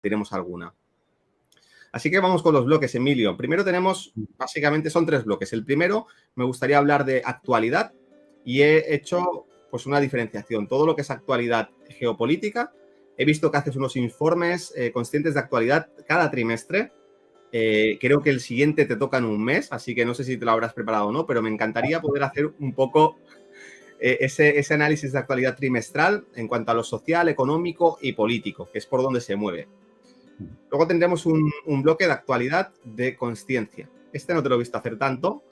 tenemos alguna. Así que vamos con los bloques, Emilio. Primero tenemos, básicamente son 3 bloques. El primero, me gustaría hablar de actualidad y he hecho pues una diferenciación. Todo lo que es actualidad geopolítica. He visto que haces unos informes conscientes de actualidad cada trimestre. Creo que el siguiente te toca en un mes, así que no sé si te lo habrás preparado o no, pero me encantaría poder hacer un poco ese análisis de actualidad trimestral en cuanto a lo social, económico y político, que es por donde se mueve. Luego tendremos un bloque de actualidad de consciencia. Este no te lo he visto hacer tanto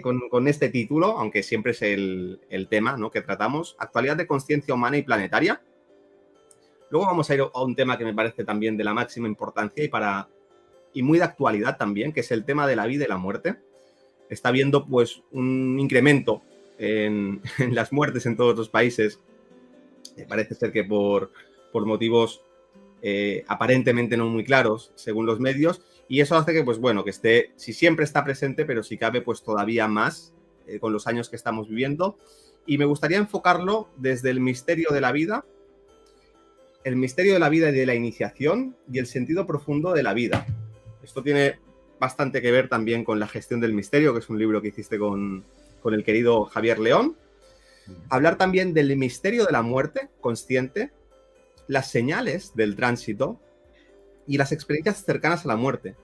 con este título, aunque siempre es el tema, ¿no?, que tratamos. Actualidad de consciencia humana y planetaria. Luego vamos a ir a un tema que me parece también de la máxima importancia y muy de actualidad también, que es el tema de la vida y la muerte. Está habiendo pues un incremento en las muertes en todos los países. Parece ser que por motivos aparentemente no muy claros, según los medios, y eso hace que, pues bueno, que esté, si siempre está presente, pero si cabe, pues todavía más con los años que estamos viviendo. Y me gustaría enfocarlo desde el misterio de la vida, el misterio de la vida y de la iniciación y el sentido profundo de la vida. Esto tiene bastante que ver también con La gestión del misterio, que es un libro que hiciste con el querido Javier León. Hablar también del misterio de la muerte consciente, las señales del tránsito y las experiencias cercanas a la muerte,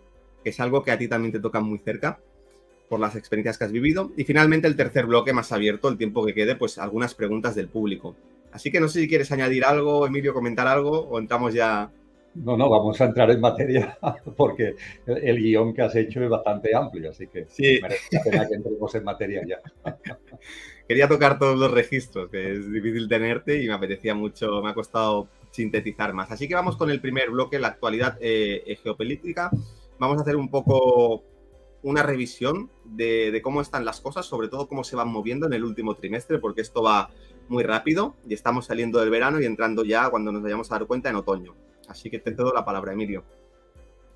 que es algo que a ti también te toca muy cerca por las experiencias que has vivido. Y finalmente el tercer bloque más abierto, el tiempo que quede, pues algunas preguntas del público. Así que no sé si quieres añadir algo, Emilio, comentar algo o entramos ya. No, vamos a entrar en materia porque el guión que has hecho es bastante amplio, así que sí, merece la pena que entremos en materia ya. Quería tocar todos los registros, que es difícil tenerte y me apetecía mucho, me ha costado sintetizar más. Así que vamos con el primer bloque, la actualidad geopolítica. Vamos a hacer un poco una revisión de cómo están las cosas, sobre todo cómo se van moviendo en el último trimestre, porque esto va muy rápido y estamos saliendo del verano y entrando ya, cuando nos vayamos a dar cuenta, en otoño. Así que te cedo la palabra, Emilio.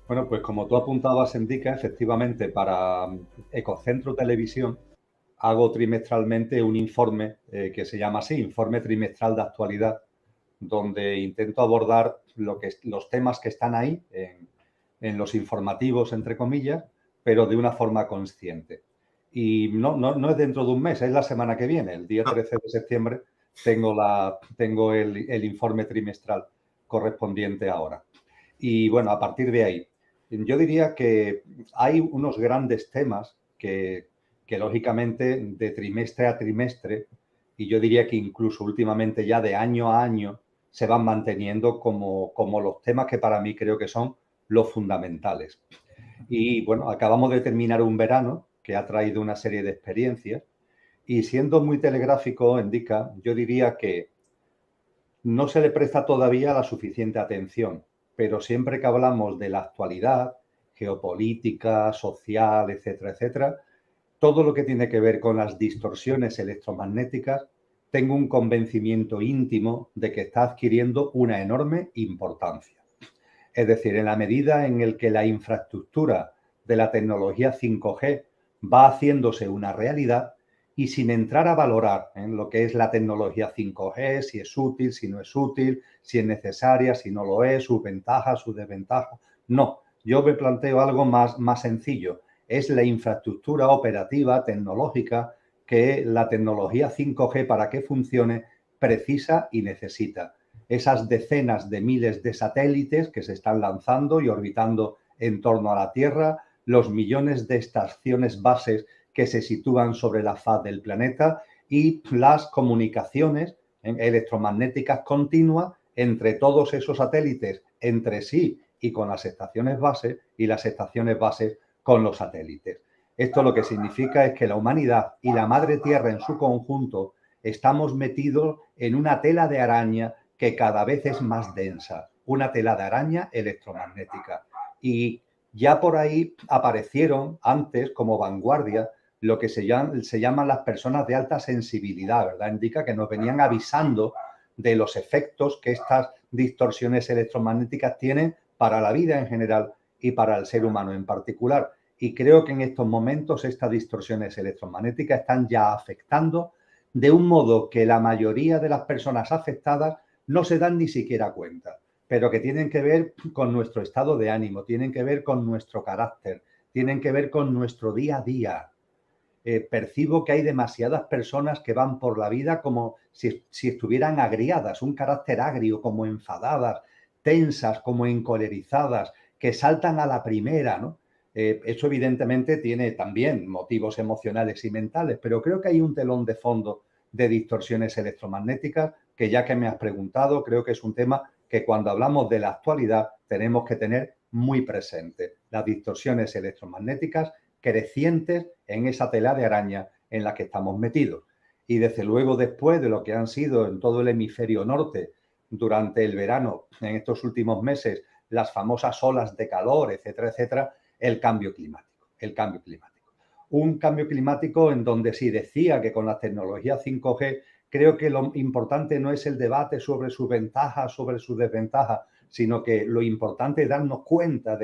Bueno, pues como tú apuntabas, Indica, efectivamente, para Ecocentro Televisión hago trimestralmente un informe que se llama así, Informe Trimestral de Actualidad, donde intento abordar los temas que están ahí en los informativos, entre comillas, pero de una forma consciente. Y no es dentro de un mes, es la semana que viene, el día 13 de septiembre, tengo el informe trimestral correspondiente ahora. Y bueno, a partir de ahí, yo diría que hay unos grandes temas que lógicamente de trimestre a trimestre, y yo diría que incluso últimamente ya de año a año, se van manteniendo como los temas que para mí creo que son los fundamentales. Y bueno, acabamos de terminar un verano que ha traído una serie de experiencias y siendo muy telegráfico, Indica, yo diría que no se le presta todavía la suficiente atención, pero siempre que hablamos de la actualidad, geopolítica, social, etcétera, etcétera, todo lo que tiene que ver con las distorsiones electromagnéticas, tengo un convencimiento íntimo de que está adquiriendo una enorme importancia. Es decir, en la medida en el que la infraestructura de la tecnología 5G va haciéndose una realidad y sin entrar a valorar en lo que es la tecnología 5G, si es útil, si no es útil, si es necesaria, si no lo es, sus ventajas, sus desventajas. No, yo me planteo algo más sencillo. Es la infraestructura operativa, tecnológica, que la tecnología 5G, para que funcione, precisa y necesita. Esas decenas de miles de satélites que se están lanzando y orbitando en torno a la Tierra, los millones de estaciones bases que se sitúan sobre la faz del planeta y las comunicaciones electromagnéticas continuas entre todos esos satélites, entre sí y con las estaciones bases, y las estaciones bases con los satélites. Esto lo que significa es que la humanidad y la madre Tierra en su conjunto estamos metidos en una tela de araña que cada vez es más densa, una tela de araña electromagnética. Y ya por ahí aparecieron antes como vanguardia lo que se llaman las personas de alta sensibilidad, ¿verdad? Indica que nos venían avisando de los efectos que estas distorsiones electromagnéticas tienen para la vida en general y para el ser humano en particular. Y creo que en estos momentos estas distorsiones electromagnéticas están ya afectando de un modo que la mayoría de las personas afectadas no se dan ni siquiera cuenta. pero que tienen que ver con nuestro estado de ánimo, tienen que ver con nuestro carácter, tienen que ver con nuestro día a día. Percibo que hay demasiadas personas que van por la vida como si estuvieran agriadas, un carácter agrio, como enfadadas, tensas, como encolerizadas, que saltan a la primera, ¿no? Eso evidentemente tiene también motivos emocionales y mentales, pero creo que hay un telón de fondo de distorsiones electromagnéticas que, ya que me has preguntado, creo que es un tema que cuando hablamos de la actualidad tenemos que tener muy presente. Las distorsiones electromagnéticas crecientes en esa tela de araña en la que estamos metidos. Y desde luego, después de lo que han sido en todo el hemisferio norte durante el verano, en estos últimos meses, las famosas olas de calor, etcétera, etcétera, el cambio climático. Un cambio climático en donde sí decía que con la tecnología 5G, creo que lo importante no es el debate sobre sus ventajas, sobre sus desventajas, sino que lo importante es darnos cuenta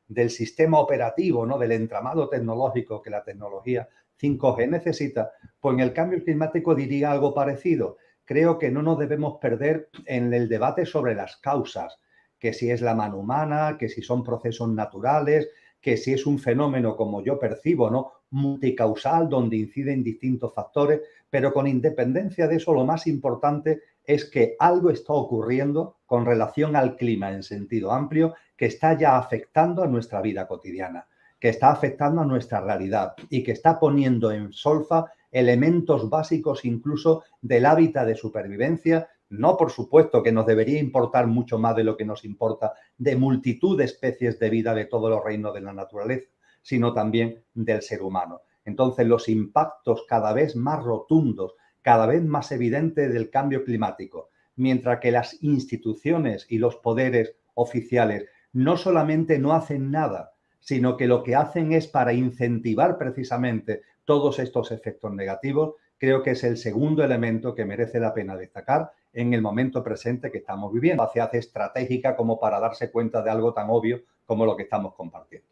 del sistema operativo, ¿no? Del entramado tecnológico que la tecnología 5G necesita. Pues en el cambio climático diría algo parecido. Creo que no nos debemos perder en el debate sobre las causas, que si es la mano humana, que si son procesos naturales, que si es un fenómeno, como yo percibo, ¿no? Multicausal, donde inciden distintos factores, pero con independencia de eso, lo más importante es que algo está ocurriendo con relación al clima en sentido amplio, que está ya afectando a nuestra vida cotidiana, que está afectando a nuestra realidad y que está poniendo en solfa elementos básicos incluso del hábitat de supervivencia. No, por supuesto, que nos debería importar mucho más de lo que nos importa de multitud de especies de vida de todos los reinos de la naturaleza, sino también del ser humano. Entonces, los impactos cada vez más rotundos, cada vez más evidentes del cambio climático, mientras que las instituciones y los poderes oficiales no solamente no hacen nada, sino que lo que hacen es para incentivar precisamente todos estos efectos negativos, creo que es el segundo elemento que merece la pena destacar en el momento presente que estamos viviendo. Se hace estratégica como para darse cuenta de algo tan obvio como lo que estamos compartiendo.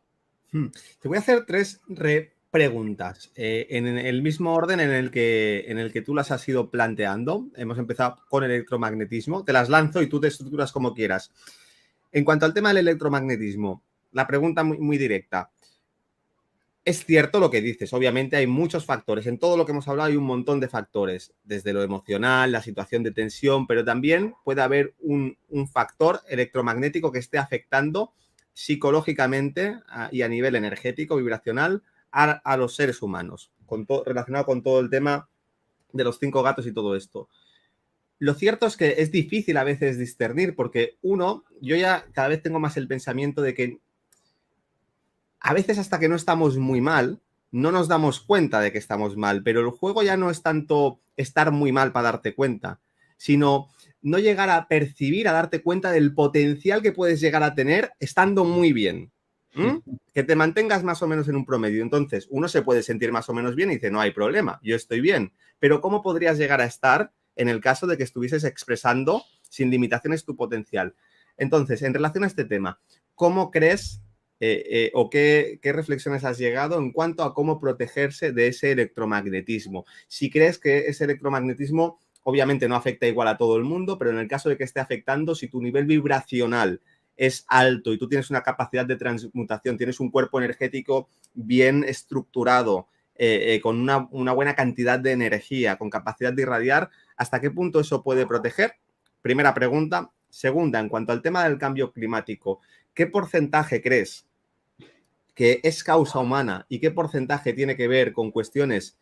Te voy a hacer tres preguntas en el mismo orden en el que tú las has ido planteando. Hemos empezado con el electromagnetismo. Te las lanzo y tú te estructuras como quieras. En cuanto al tema del electromagnetismo, la pregunta muy, muy directa. Es cierto lo que dices, obviamente hay muchos factores. En todo lo que hemos hablado hay un montón de factores, desde lo emocional, la situación de tensión, pero también puede haber un factor electromagnético que esté afectando psicológicamente y a nivel energético, vibracional, a los seres humanos, relacionado con todo el tema de los 5 gatos y todo esto. Lo cierto es que es difícil a veces discernir porque yo ya cada vez tengo más el pensamiento de que a veces hasta que no estamos muy mal, no nos damos cuenta de que estamos mal, pero el juego ya no es tanto estar muy mal para darte cuenta, sino no llegar a percibir, a darte cuenta del potencial que puedes llegar a tener estando muy bien. Que te mantengas más o menos en un promedio. Entonces, uno se puede sentir más o menos bien y dice, no hay problema, yo estoy bien. Pero ¿cómo podrías llegar a estar en el caso de que estuvieses expresando sin limitaciones tu potencial? Entonces, en relación a este tema, ¿cómo crees o qué reflexiones has llegado en cuanto a cómo protegerse de ese electromagnetismo? Si crees que ese electromagnetismo obviamente no afecta igual a todo el mundo, pero en el caso de que esté afectando, si tu nivel vibracional es alto y tú tienes una capacidad de transmutación, tienes un cuerpo energético bien estructurado, con una buena cantidad de energía, con capacidad de irradiar, ¿hasta qué punto eso puede proteger? Primera pregunta. Segunda, en cuanto al tema del cambio climático, ¿qué porcentaje crees que es causa humana y qué porcentaje tiene que ver con cuestiones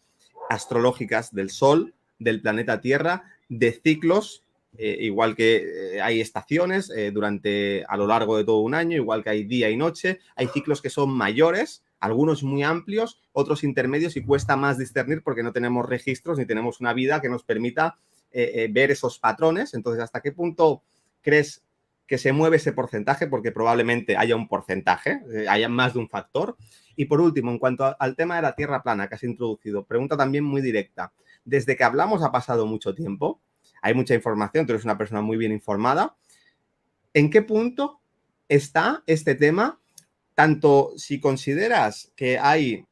astrológicas del Sol, del planeta Tierra, de ciclos, igual que hay estaciones a lo largo de todo un año, igual que hay día y noche, hay ciclos que son mayores, algunos muy amplios, otros intermedios y cuesta más discernir porque no tenemos registros ni tenemos una vida que nos permita ver esos patrones? Entonces, ¿hasta qué punto crees que se mueve ese porcentaje? Porque probablemente haya un porcentaje, haya más de un factor. Y por último, en cuanto al tema de la Tierra plana que has introducido, pregunta también muy directa. Desde que hablamos ha pasado mucho tiempo, hay mucha información, tú eres una persona muy bien informada. ¿En qué punto está este tema? Tanto si consideras que hay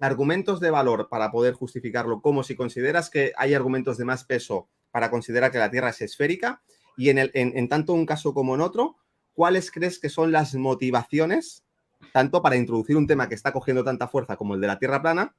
argumentos de valor para poder justificarlo, como si consideras que hay argumentos de más peso para considerar que la Tierra es esférica, y en tanto un caso como en otro, ¿cuáles crees que son las motivaciones, tanto para introducir un tema que está cogiendo tanta fuerza como el de la Tierra plana,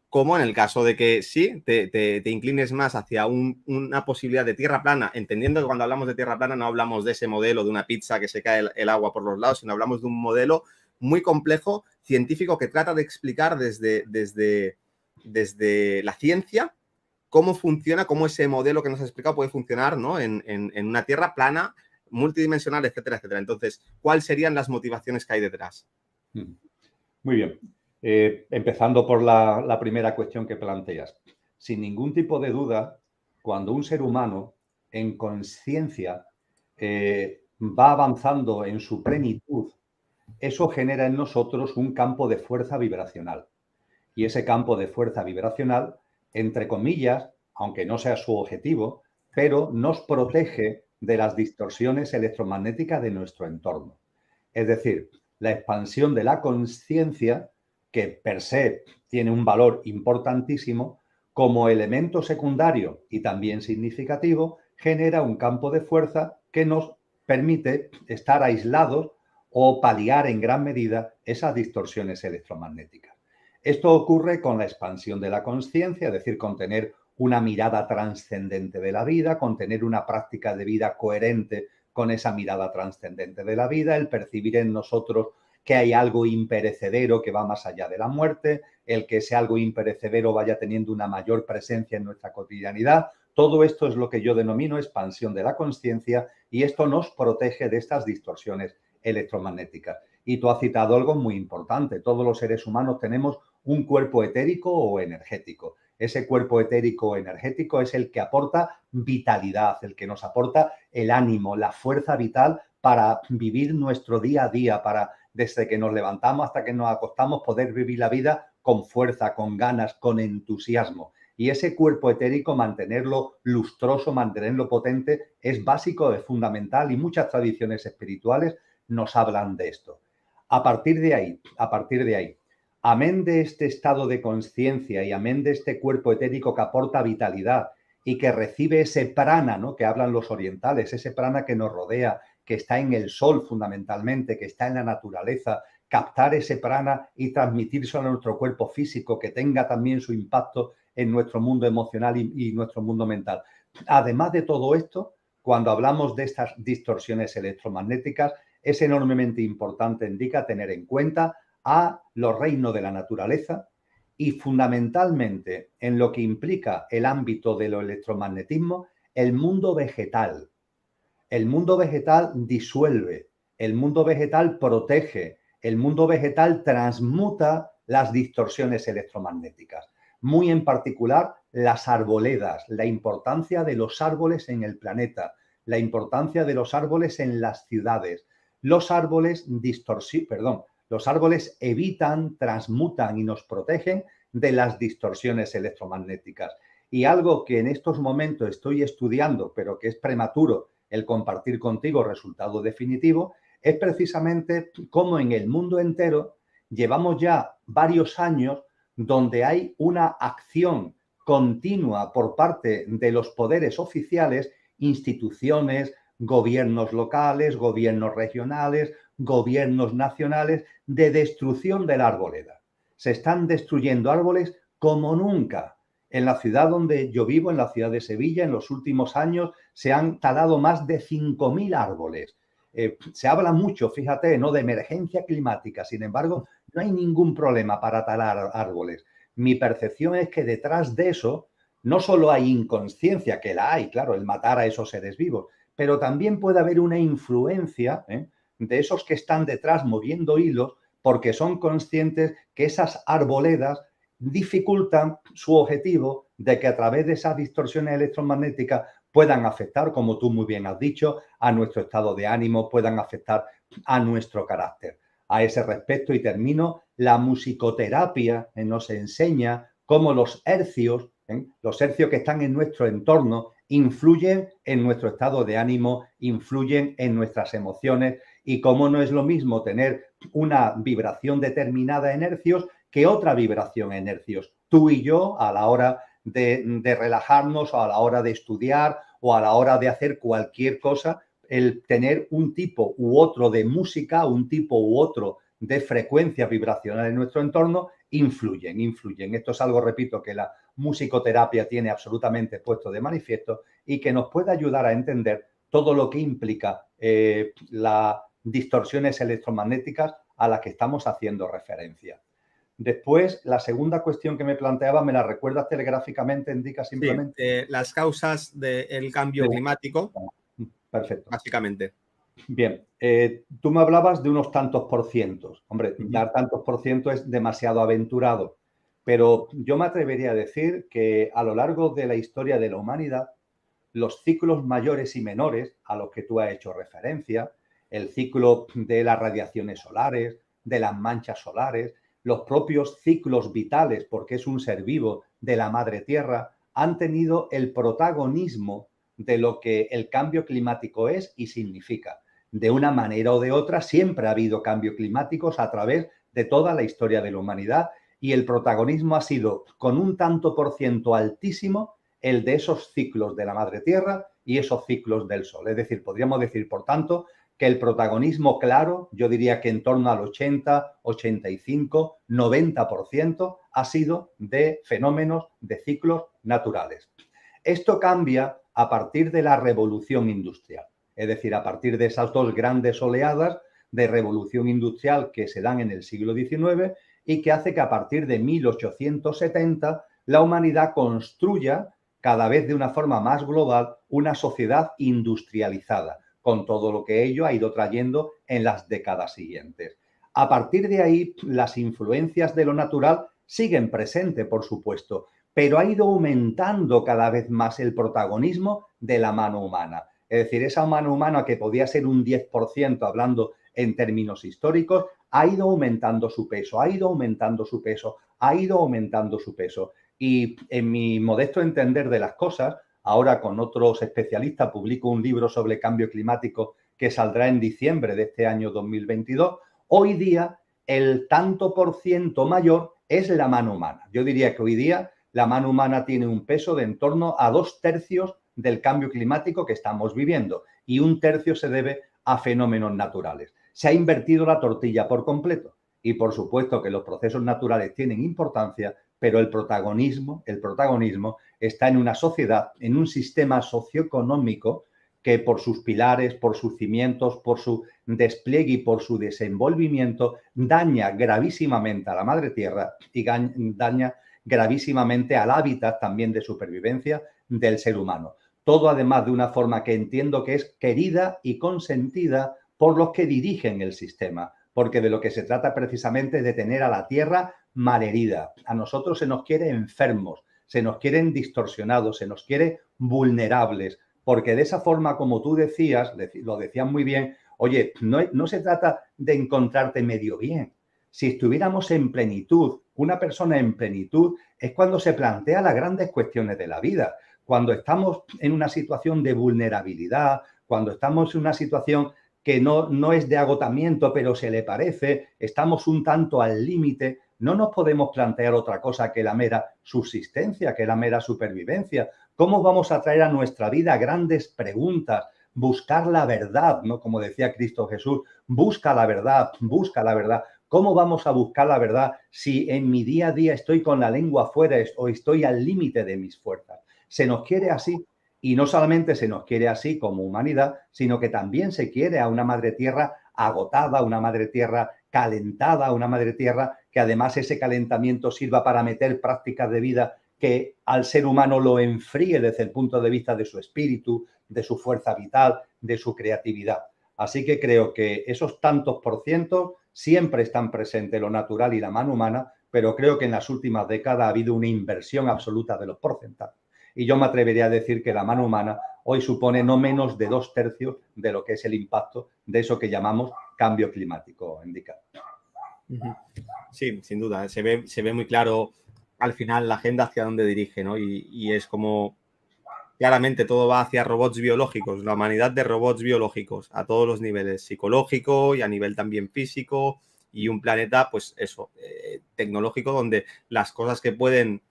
como en el caso de que sí, te inclines más hacia una posibilidad de Tierra plana, entendiendo que cuando hablamos de Tierra plana no hablamos de ese modelo de una pizza que se cae el agua por los lados, sino hablamos de un modelo muy complejo, científico, que trata de explicar desde la ciencia cómo funciona, cómo ese modelo que nos has explicado puede funcionar, ¿no? en una Tierra plana, multidimensional, etcétera, etcétera. Entonces, ¿cuáles serían las motivaciones que hay detrás? Muy bien. Empezando por la primera cuestión que planteas. Sin ningún tipo de duda, cuando un ser humano en conciencia va avanzando en su plenitud, eso genera en nosotros un campo de fuerza vibracional. Y ese campo de fuerza vibracional, entre comillas, aunque no sea su objetivo, pero nos protege de las distorsiones electromagnéticas de nuestro entorno. Es decir, la expansión de la conciencia, que per se tiene un valor importantísimo, como elemento secundario y también significativo, genera un campo de fuerza que nos permite estar aislados o paliar en gran medida esas distorsiones electromagnéticas. Esto ocurre con la expansión de la conciencia, es decir, con tener una mirada trascendente de la vida, con tener una práctica de vida coherente con esa mirada trascendente de la vida, el percibir en nosotros que hay algo imperecedero que va más allá de la muerte, el que ese algo imperecedero vaya teniendo una mayor presencia en nuestra cotidianidad. Todo esto es lo que yo denomino expansión de la conciencia y esto nos protege de estas distorsiones electromagnéticas. Y tú has citado algo muy importante. Todos los seres humanos tenemos un cuerpo etérico o energético. Ese cuerpo etérico o energético es el que aporta vitalidad, el que nos aporta el ánimo, la fuerza vital para vivir nuestro día a día, para desde que nos levantamos hasta que nos acostamos poder vivir la vida con fuerza, con ganas, con entusiasmo. Y ese cuerpo etérico, mantenerlo lustroso, mantenerlo potente, es básico, es fundamental y muchas tradiciones espirituales nos hablan de esto. A partir de ahí, amén de este estado de conciencia y amén de este cuerpo etérico que aporta vitalidad y que recibe ese prana, ¿no?, que hablan los orientales, ese prana que nos rodea, que está en el sol fundamentalmente, que está en la naturaleza, captar ese prana y transmitírselo a nuestro cuerpo físico, que tenga también su impacto en nuestro mundo emocional y nuestro mundo mental. Además de todo esto, cuando hablamos de estas distorsiones electromagnéticas, es enormemente importante, indica, tener en cuenta a los reinos de la naturaleza y fundamentalmente en lo que implica el ámbito de lo electromagnetismo, el mundo vegetal. El mundo vegetal disuelve, el mundo vegetal protege, el mundo vegetal transmuta las distorsiones electromagnéticas. Muy en particular las arboledas, la importancia de los árboles en el planeta, la importancia de los árboles en las ciudades. Los árboles los árboles evitan, transmutan y nos protegen de las distorsiones electromagnéticas. Y algo que en estos momentos estoy estudiando, pero que es prematuro el compartir contigo resultado definitivo, es precisamente cómo en el mundo entero llevamos ya varios años donde hay una acción continua por parte de los poderes oficiales, instituciones, gobiernos locales, gobiernos regionales, gobiernos nacionales, de destrucción de la arboleda. Se están destruyendo árboles como nunca. En la ciudad donde yo vivo, en la ciudad de Sevilla, en los últimos años se han talado más de 5.000 árboles. Se habla mucho, fíjate, ¿no?, de emergencia climática. Sin embargo, no hay ningún problema para talar árboles. Mi percepción es que detrás de eso no solo hay inconsciencia, que la hay, claro, el matar a esos seres vivos, pero también puede haber una influencia de esos que están detrás moviendo hilos porque son conscientes que esas arboledas dificultan su objetivo de que a través de esas distorsiones electromagnéticas puedan afectar, como tú muy bien has dicho, a nuestro estado de ánimo, puedan afectar a nuestro carácter. A ese respecto, y termino, la musicoterapia nos enseña cómo los hercios que están en nuestro entorno, influyen en nuestro estado de ánimo, influyen en nuestras emociones y cómo no es lo mismo tener una vibración determinada en hercios que otra vibración en hercios. Tú y yo, a la hora de relajarnos o a la hora de estudiar o a la hora de hacer cualquier cosa, el tener un tipo u otro de música, un tipo u otro de frecuencia vibracional en nuestro entorno, influyen. Esto es algo, repito, que la musicoterapia tiene absolutamente puesto de manifiesto y que nos puede ayudar a entender todo lo que implica las distorsiones electromagnéticas a las que estamos haciendo referencia. Después, la segunda cuestión que me planteaba, ¿me la recuerdas telegráficamente, Indica, simplemente? Sí, las causas del cambio climático, Perfecto. básicamente. Bien, tú me hablabas de unos tantos por cientos. Hombre, dar tantos por ciento es demasiado aventurado, pero yo me atrevería a decir que a lo largo de la historia de la humanidad, los ciclos mayores y menores a los que tú has hecho referencia, el ciclo de las radiaciones solares, de las manchas solares, los propios ciclos vitales, porque es un ser vivo de la madre tierra, han tenido el protagonismo de lo que el cambio climático es y significa. De una manera o de otra, siempre ha habido cambios climáticos a través de toda la historia de la humanidad y el protagonismo ha sido con un tanto por ciento altísimo el de esos ciclos de la madre tierra y esos ciclos del sol. Es decir, podríamos decir, por tanto, que el protagonismo claro, yo diría que en torno al 80, 85, 90% ha sido de fenómenos, de ciclos naturales. Esto cambia a partir de la revolución industrial, es decir, a partir de esas dos grandes oleadas de revolución industrial que se dan en el siglo XIX y que hace que a partir de 1870 la humanidad construya cada vez de una forma más global una sociedad industrializada, con todo lo que ello ha ido trayendo en las décadas siguientes. A partir de ahí, las influencias de lo natural siguen presentes, por supuesto, pero ha ido aumentando cada vez más el protagonismo de la mano humana. Es decir, esa mano humana que podía ser un 10% hablando en términos históricos, ha ido aumentando su peso, ha ido aumentando su peso, ha ido aumentando su peso. Y en mi modesto entender de las cosas, ahora con otros especialistas publico un libro sobre cambio climático que saldrá en diciembre de este año 2022. Hoy día el tanto por ciento mayor es la mano humana. Yo diría que hoy día la mano humana tiene un peso de en torno a 2/3 del cambio climático que estamos viviendo y 1/3 se debe a fenómenos naturales. Se ha invertido la tortilla por completo y por supuesto que los procesos naturales tienen importancia, pero el protagonismo está en una sociedad, en un sistema socioeconómico que por sus pilares, por sus cimientos, por su despliegue y por su desenvolvimiento daña gravísimamente a la madre tierra y daña gravísimamente al hábitat también de supervivencia del ser humano. Todo además de una forma que entiendo que es querida y consentida por los que dirigen el sistema, porque de lo que se trata precisamente es de tener a la tierra malherida. A nosotros se nos quiere enfermos, se nos quieren distorsionados, se nos quiere vulnerables, porque de esa forma, como tú decías, lo decías muy bien, oye, no se trata de encontrarte medio bien. Si estuviéramos en plenitud, una persona en plenitud es cuando se plantea las grandes cuestiones de la vida, cuando estamos en una situación de vulnerabilidad, cuando estamos en una situación que no es de agotamiento, pero se le parece, estamos un tanto al límite, no nos podemos plantear otra cosa que la mera subsistencia, que la mera supervivencia. ¿Cómo vamos a traer a nuestra vida grandes preguntas? Buscar la verdad, ¿no? Como decía Cristo Jesús, busca la verdad, busca la verdad. ¿Cómo vamos a buscar la verdad si en mi día a día estoy con la lengua afuera o estoy al límite de mis fuerzas? Se nos quiere así. Y no solamente se nos quiere así como humanidad, sino que también se quiere a una madre tierra agotada, una madre tierra calentada, una madre tierra que además ese calentamiento sirva para meter prácticas de vida que al ser humano lo enfríe desde el punto de vista de su espíritu, de su fuerza vital, de su creatividad. Así que creo que esos tantos por ciento siempre están presentes lo natural y la mano humana, pero creo que en las últimas décadas ha habido una inversión absoluta de los porcentajes. Y yo me atrevería a decir que la mano humana hoy supone no menos de 2/3 de lo que es el impacto de eso que llamamos cambio climático, Indica. Sí, sin duda. Se ve muy claro al final la agenda hacia dónde dirige, ¿no? Y es como claramente todo va hacia robots biológicos, la humanidad de robots biológicos a todos los niveles, psicológico y a nivel también físico, y un planeta, pues eso, tecnológico, donde las cosas que pueden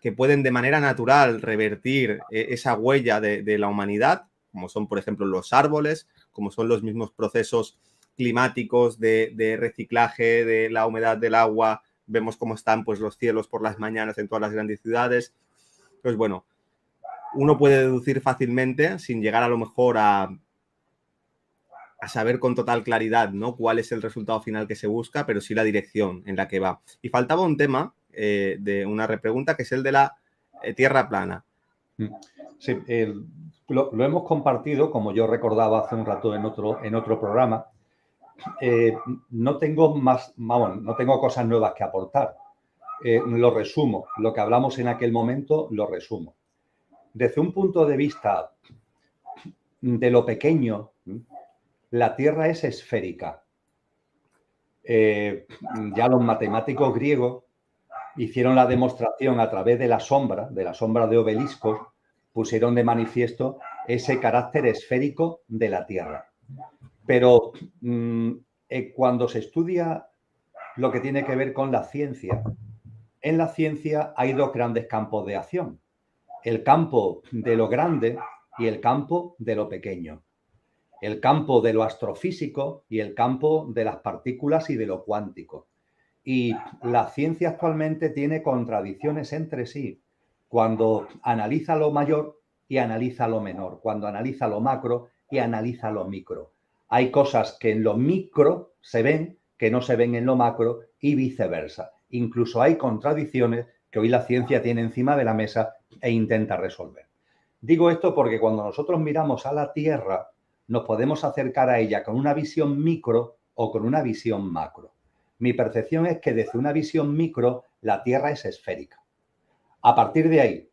de manera natural revertir esa huella de la humanidad, como son, por ejemplo, los árboles, como son los mismos procesos climáticos de reciclaje de la humedad del agua. Vemos cómo están pues, los cielos por las mañanas en todas las grandes ciudades. Pues bueno, uno puede deducir fácilmente, sin llegar a lo mejor a saber con total claridad, ¿no?, cuál es el resultado final que se busca, pero sí la dirección en la que va. Y faltaba un tema de una repregunta, que es el de la tierra plana. Sí, lo hemos compartido, como yo recordaba hace un rato en otro programa. No tengo no tengo cosas nuevas que aportar. Lo resumo. Lo que hablamos en aquel momento lo resumo. Desde un punto de vista de lo pequeño, la Tierra es esférica. Ya los matemáticos griegos hicieron la demostración a través de la sombra de obeliscos, pusieron de manifiesto ese carácter esférico de la Tierra. Pero cuando se estudia lo que tiene que ver con la ciencia, en la ciencia hay dos grandes campos de acción: el campo de lo grande y el campo de lo pequeño, el campo de lo astrofísico y el campo de las partículas y de lo cuántico. Y la ciencia actualmente tiene contradicciones entre sí cuando analiza lo mayor y analiza lo menor, cuando analiza lo macro y analiza lo micro. Hay cosas que en lo micro se ven que no se ven en lo macro y viceversa. Incluso hay contradicciones que hoy la ciencia tiene encima de la mesa e intenta resolver. Digo esto porque cuando nosotros miramos a la Tierra, nos podemos acercar a ella con una visión micro o con una visión macro. Mi percepción es que desde una visión micro la Tierra es esférica. A partir de ahí,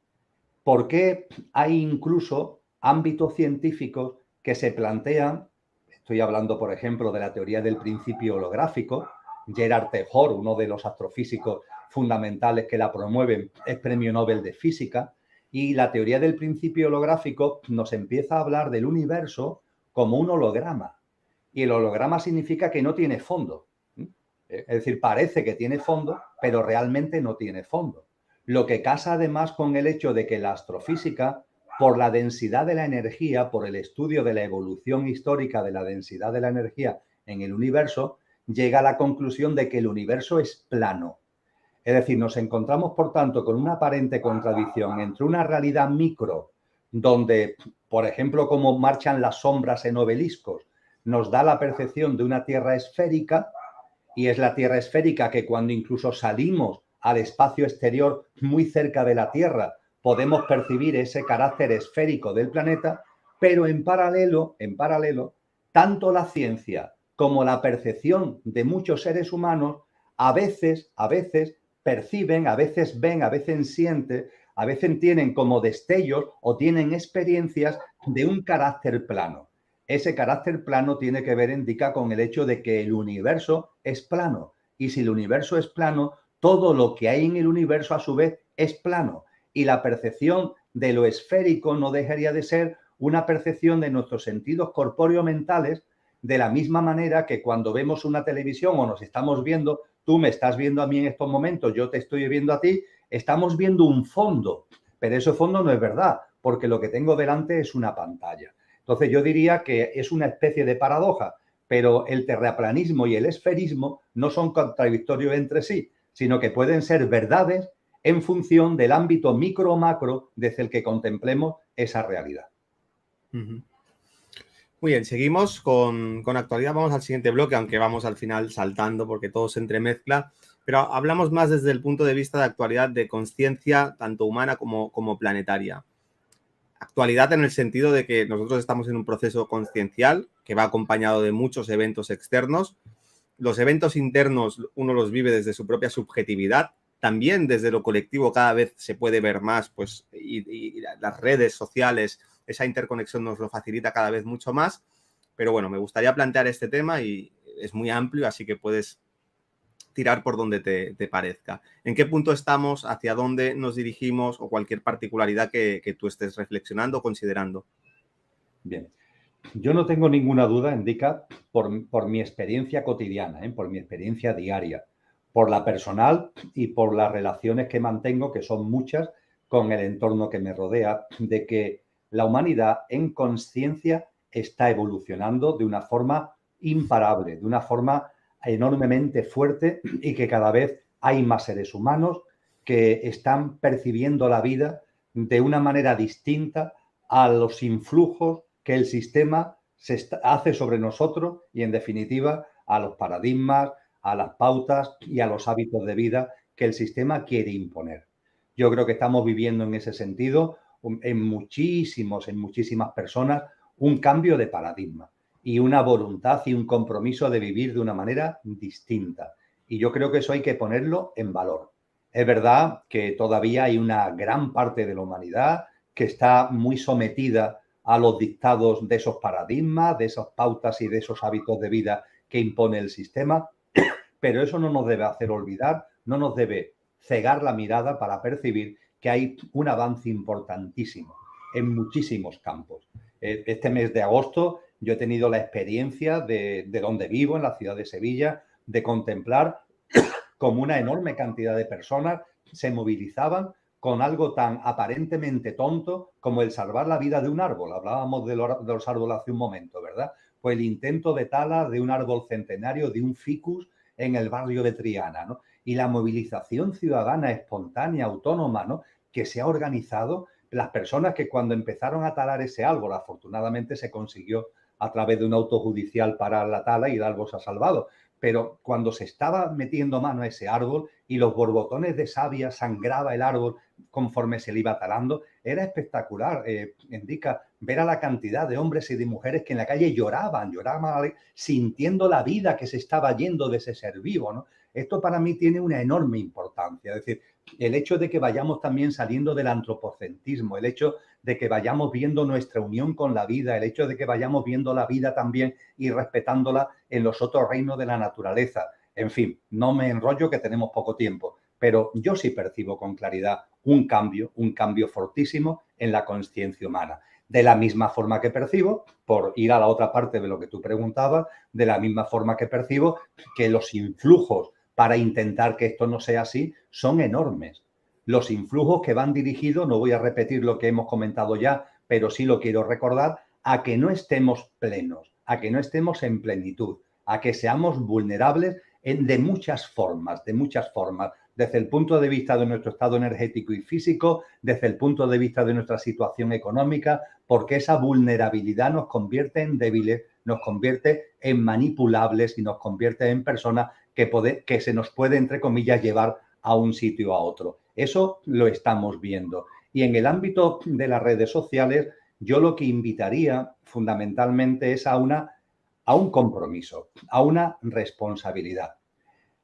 ¿por qué hay incluso ámbitos científicos que se plantean? Estoy hablando, por ejemplo, de la teoría del principio holográfico. Gerard Tehor, uno de los astrofísicos fundamentales que la promueven, es premio Nobel de Física. Y la teoría del principio holográfico nos empieza a hablar del universo como un holograma. Y el holograma significa que no tiene fondo. Es decir, parece que tiene fondo, pero realmente no tiene fondo. Lo que casa además con el hecho de que la astrofísica, por la densidad de la energía, por el estudio de la evolución histórica de la densidad de la energía en el universo, llega a la conclusión de que el universo es plano. Es decir, nos encontramos, por tanto, con una aparente contradicción entre una realidad micro, donde, por ejemplo, como marchan las sombras en obeliscos, nos da la percepción de una Tierra esférica, y es la Tierra esférica que cuando incluso salimos al espacio exterior muy cerca de la Tierra, podemos percibir ese carácter esférico del planeta, pero en paralelo, tanto la ciencia como la percepción de muchos seres humanos a veces perciben, a veces ven, a veces sienten, a veces tienen como destellos o tienen experiencias de un carácter plano. Ese carácter plano tiene que ver, indica, con el hecho de que el universo es plano. Y si el universo es plano, todo lo que hay en el universo a su vez es plano. Y la percepción de lo esférico no dejaría de ser una percepción de nuestros sentidos corpóreo-mentales, de la misma manera que cuando vemos una televisión o nos estamos viendo, tú me estás viendo a mí en estos momentos, yo te estoy viendo a ti, estamos viendo un fondo, pero ese fondo no es verdad, porque lo que tengo delante es una pantalla. Entonces yo diría que es una especie de paradoja, pero el terraplanismo y el esferismo no son contradictorios entre sí, sino que pueden ser verdades en función del ámbito micro o macro desde el que contemplemos esa realidad. Muy bien, seguimos con actualidad. Vamos al siguiente bloque, aunque vamos al final saltando porque todo se entremezcla. Pero hablamos más desde el punto de vista de actualidad, de conciencia, tanto humana como planetaria. Actualidad en el sentido de que nosotros estamos en un proceso consciencial que va acompañado de muchos eventos externos. Los eventos internos uno los vive desde su propia subjetividad. También desde lo colectivo cada vez se puede ver más, pues, y las redes sociales, esa interconexión nos lo facilita cada vez mucho más. Pero bueno, me gustaría plantear este tema y es muy amplio, así que puedes tirar por donde te parezca. ¿En qué punto estamos? ¿Hacia dónde nos dirigimos? O cualquier particularidad que tú estés reflexionando o considerando. Bien. Yo no tengo ninguna duda, Indica, por mi experiencia cotidiana, por mi experiencia diaria, por la personal y por las relaciones que mantengo, que son muchas, con el entorno que me rodea, de que La humanidad en conciencia está evolucionando de una forma imparable, de una forma enormemente fuerte y que cada vez hay más seres humanos que están percibiendo la vida de una manera distinta a los influjos que el sistema hace sobre nosotros y, en definitiva, a los paradigmas, a las pautas y a los hábitos de vida que el sistema quiere imponer. Yo creo que estamos viviendo en ese sentido, en muchísimas personas, un cambio de paradigma y una voluntad y un compromiso de vivir de una manera distinta. Y yo creo que eso hay que ponerlo en valor. Es verdad que todavía hay una gran parte de la humanidad que está muy sometida a los dictados de esos paradigmas, de esas pautas y de esos hábitos de vida que impone el sistema, pero eso no nos debe hacer olvidar, no nos debe cegar la mirada para percibir que hay un avance importantísimo en muchísimos campos. Este mes de agosto yo he tenido la experiencia de donde vivo, en la ciudad de Sevilla, de contemplar como una enorme cantidad de personas se movilizaban con algo tan aparentemente tonto como el salvar la vida de un árbol. Hablábamos de los árboles hace un momento, ¿verdad? Pues el intento de tala de un árbol centenario, de un ficus, en el barrio de Triana, ¿no? Y la movilización ciudadana espontánea, autónoma, ¿no?, que se ha organizado, las personas que cuando empezaron a talar ese árbol, afortunadamente se consiguió a través de un auto judicial parar la tala y el árbol se ha salvado. Pero cuando se estaba metiendo mano a ese árbol y los borbotones de savia sangraba el árbol conforme se le iba talando, era espectacular, Indica, ver a la cantidad de hombres y de mujeres que en la calle lloraban sintiendo la vida que se estaba yendo de ese ser vivo, ¿no? Esto para mí tiene una enorme importancia. Es decir, el hecho de que vayamos también saliendo del antropocentrismo, el hecho de que vayamos viendo nuestra unión con la vida, el hecho de que vayamos viendo la vida también y respetándola en los otros reinos de la naturaleza. En fin, no me enrollo que tenemos poco tiempo, pero yo sí percibo con claridad un cambio fortísimo en la conciencia humana. De la misma forma que percibo, por ir a la otra parte de lo que tú preguntabas, de la misma forma que percibo que los influjos para intentar que esto no sea así son enormes. Los influjos que van dirigidos, no voy a repetir lo que hemos comentado ya, pero sí lo quiero recordar, a que no estemos plenos, a que no estemos en plenitud, a que seamos vulnerables de muchas formas, desde el punto de vista de nuestro estado energético y físico, desde el punto de vista de nuestra situación económica, porque esa vulnerabilidad nos convierte en débiles, nos convierte en manipulables y nos convierte en personas que se nos puede, entre comillas, llevar a un sitio a otro. Eso lo estamos viendo. Y en el ámbito de las redes sociales, yo lo que invitaría fundamentalmente es a un compromiso, a una responsabilidad.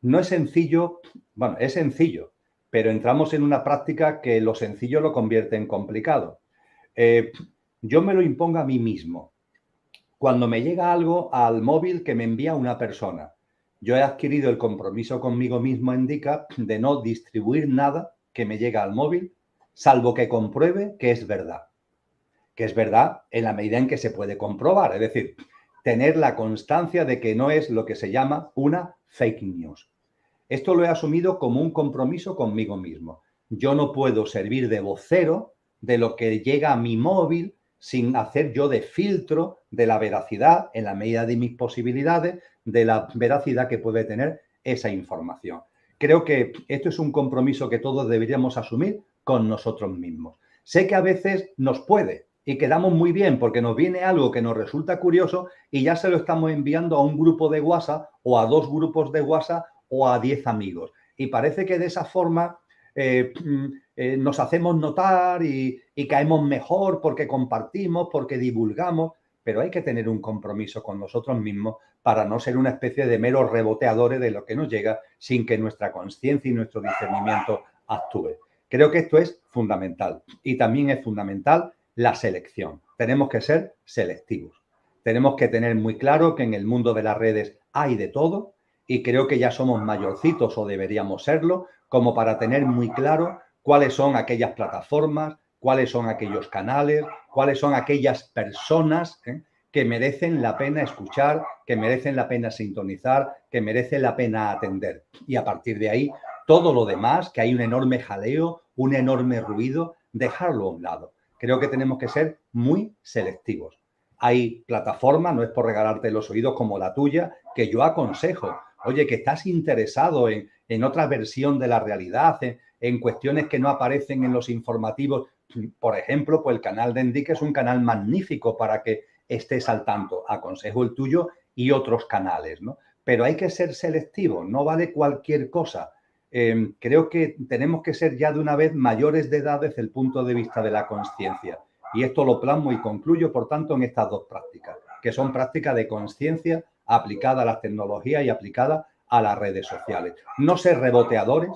No es sencillo, bueno, es sencillo, pero entramos en una práctica que lo sencillo lo convierte en complicado. Yo me lo impongo a mí mismo. Cuando me llega algo al móvil que me envía una persona, yo he adquirido el compromiso conmigo mismo, Indica, de no distribuir nada que me llega al móvil, salvo que compruebe que es verdad. Que es verdad en la medida en que se puede comprobar. Es decir, tener la constancia de que no es lo que se llama una fake news. Esto lo he asumido como un compromiso conmigo mismo. Yo no puedo servir de vocero de lo que llega a mi móvil sin hacer yo de filtro de la veracidad, en la medida de mis posibilidades, de la veracidad que puede tener esa información. Creo que esto es un compromiso que todos deberíamos asumir con nosotros mismos. Sé que a veces nos puede y quedamos muy bien porque nos viene algo que nos resulta curioso y ya se lo estamos enviando a un grupo de WhatsApp o a 2 grupos de WhatsApp o a 10 amigos. Y parece que de esa forma nos hacemos notar y caemos mejor porque compartimos, porque divulgamos, pero hay que tener un compromiso con nosotros mismos para no ser una especie de meros reboteadores de lo que nos llega sin que nuestra conciencia y nuestro discernimiento actúe. Creo que esto es fundamental y también es fundamental la selección. Tenemos que ser selectivos. Tenemos que tener muy claro que en el mundo de las redes hay de todo y creo que ya somos mayorcitos o deberíamos serlo como para tener muy claro cuáles son aquellas plataformas, cuáles son aquellos canales, cuáles son aquellas personas que merecen la pena escuchar, que merecen la pena sintonizar, que merece la pena atender. Y a partir de ahí, todo lo demás, que hay un enorme jaleo, un enorme ruido, dejarlo a un lado. creo que tenemos que ser muy selectivos. Hay plataformas, no es por regalarte los oídos como la tuya, que yo aconsejo. Oye, que estás interesado en otra versión de la realidad, en cuestiones que no aparecen en los informativos. Por ejemplo, pues el canal de Enrique es un canal magnífico para que estés al tanto. Aconsejo el tuyo y otros canales, ¿no? Pero hay que ser selectivo, no vale cualquier cosa. Creo que tenemos que ser ya de una vez mayores de edad desde el punto de vista de la conciencia. Y esto lo plasmo y concluyo, por tanto, en estas dos prácticas, que son prácticas de conciencia aplicada a las tecnologías y aplicada a las redes sociales. No ser reboteadores,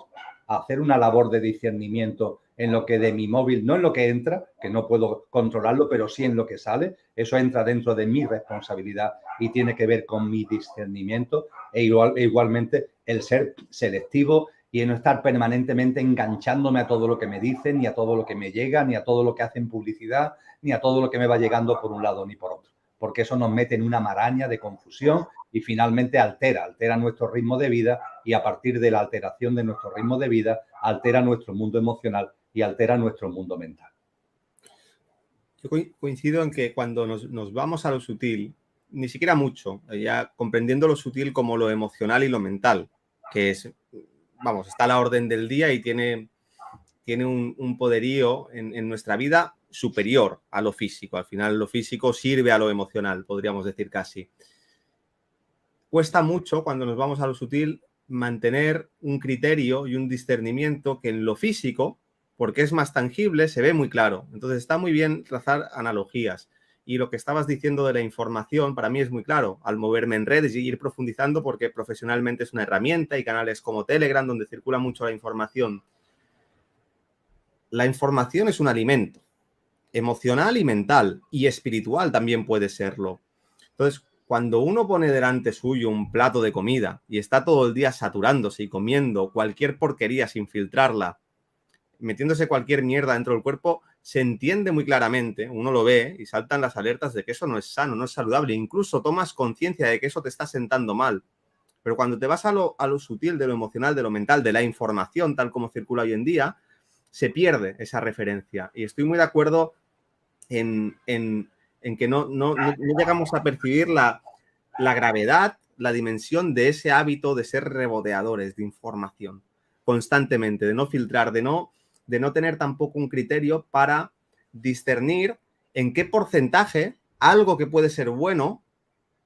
hacer una labor de discernimiento en lo que de mi móvil, no en lo que entra, que no puedo controlarlo, pero sí en lo que sale. Eso entra dentro de mi responsabilidad y tiene que ver con mi discernimiento igualmente el ser selectivo y no estar permanentemente enganchándome a todo lo que me dicen, ni a todo lo que me llega, ni a todo lo que hacen publicidad, ni a todo lo que me va llegando por un lado ni por otro. Porque eso nos mete en una maraña de confusión y finalmente altera nuestro ritmo de vida y a partir de la alteración de nuestro ritmo de vida, altera nuestro mundo emocional y altera nuestro mundo mental. Yo coincido en que cuando nos vamos a lo sutil, ni siquiera mucho, ya comprendiendo lo sutil como lo emocional y lo mental, que es, vamos, está a la orden del día y tiene un poderío en nuestra vida superior a lo físico. Al final lo físico sirve a lo emocional, podríamos decir casi. Cuesta mucho cuando nos vamos a lo sutil mantener un criterio y un discernimiento que en lo físico, porque es más tangible, se ve muy claro. Entonces está muy bien trazar analogías. Y lo que estabas diciendo de la información, para mí es muy claro, al moverme en redes y ir profundizando, porque profesionalmente es una herramienta y canales como Telegram, donde circula mucho la información. La información es un alimento, emocional y mental, y espiritual también puede serlo. Entonces, cuando uno pone delante suyo un plato de comida y está todo el día saturándose y comiendo cualquier porquería sin filtrarla, metiéndose cualquier mierda dentro del cuerpo, se entiende muy claramente, uno lo ve y saltan las alertas de que eso no es sano, no es saludable. Incluso tomas conciencia de que eso te está sentando mal. Pero cuando te vas a lo sutil, de lo emocional, de lo mental, de la información, tal como circula hoy en día, se pierde esa referencia. Y estoy muy de acuerdo en que no llegamos a percibir la gravedad, la dimensión de ese hábito de ser reboteadores de información constantemente, de no filtrar, de no tener tampoco un criterio para discernir en qué porcentaje algo que puede ser bueno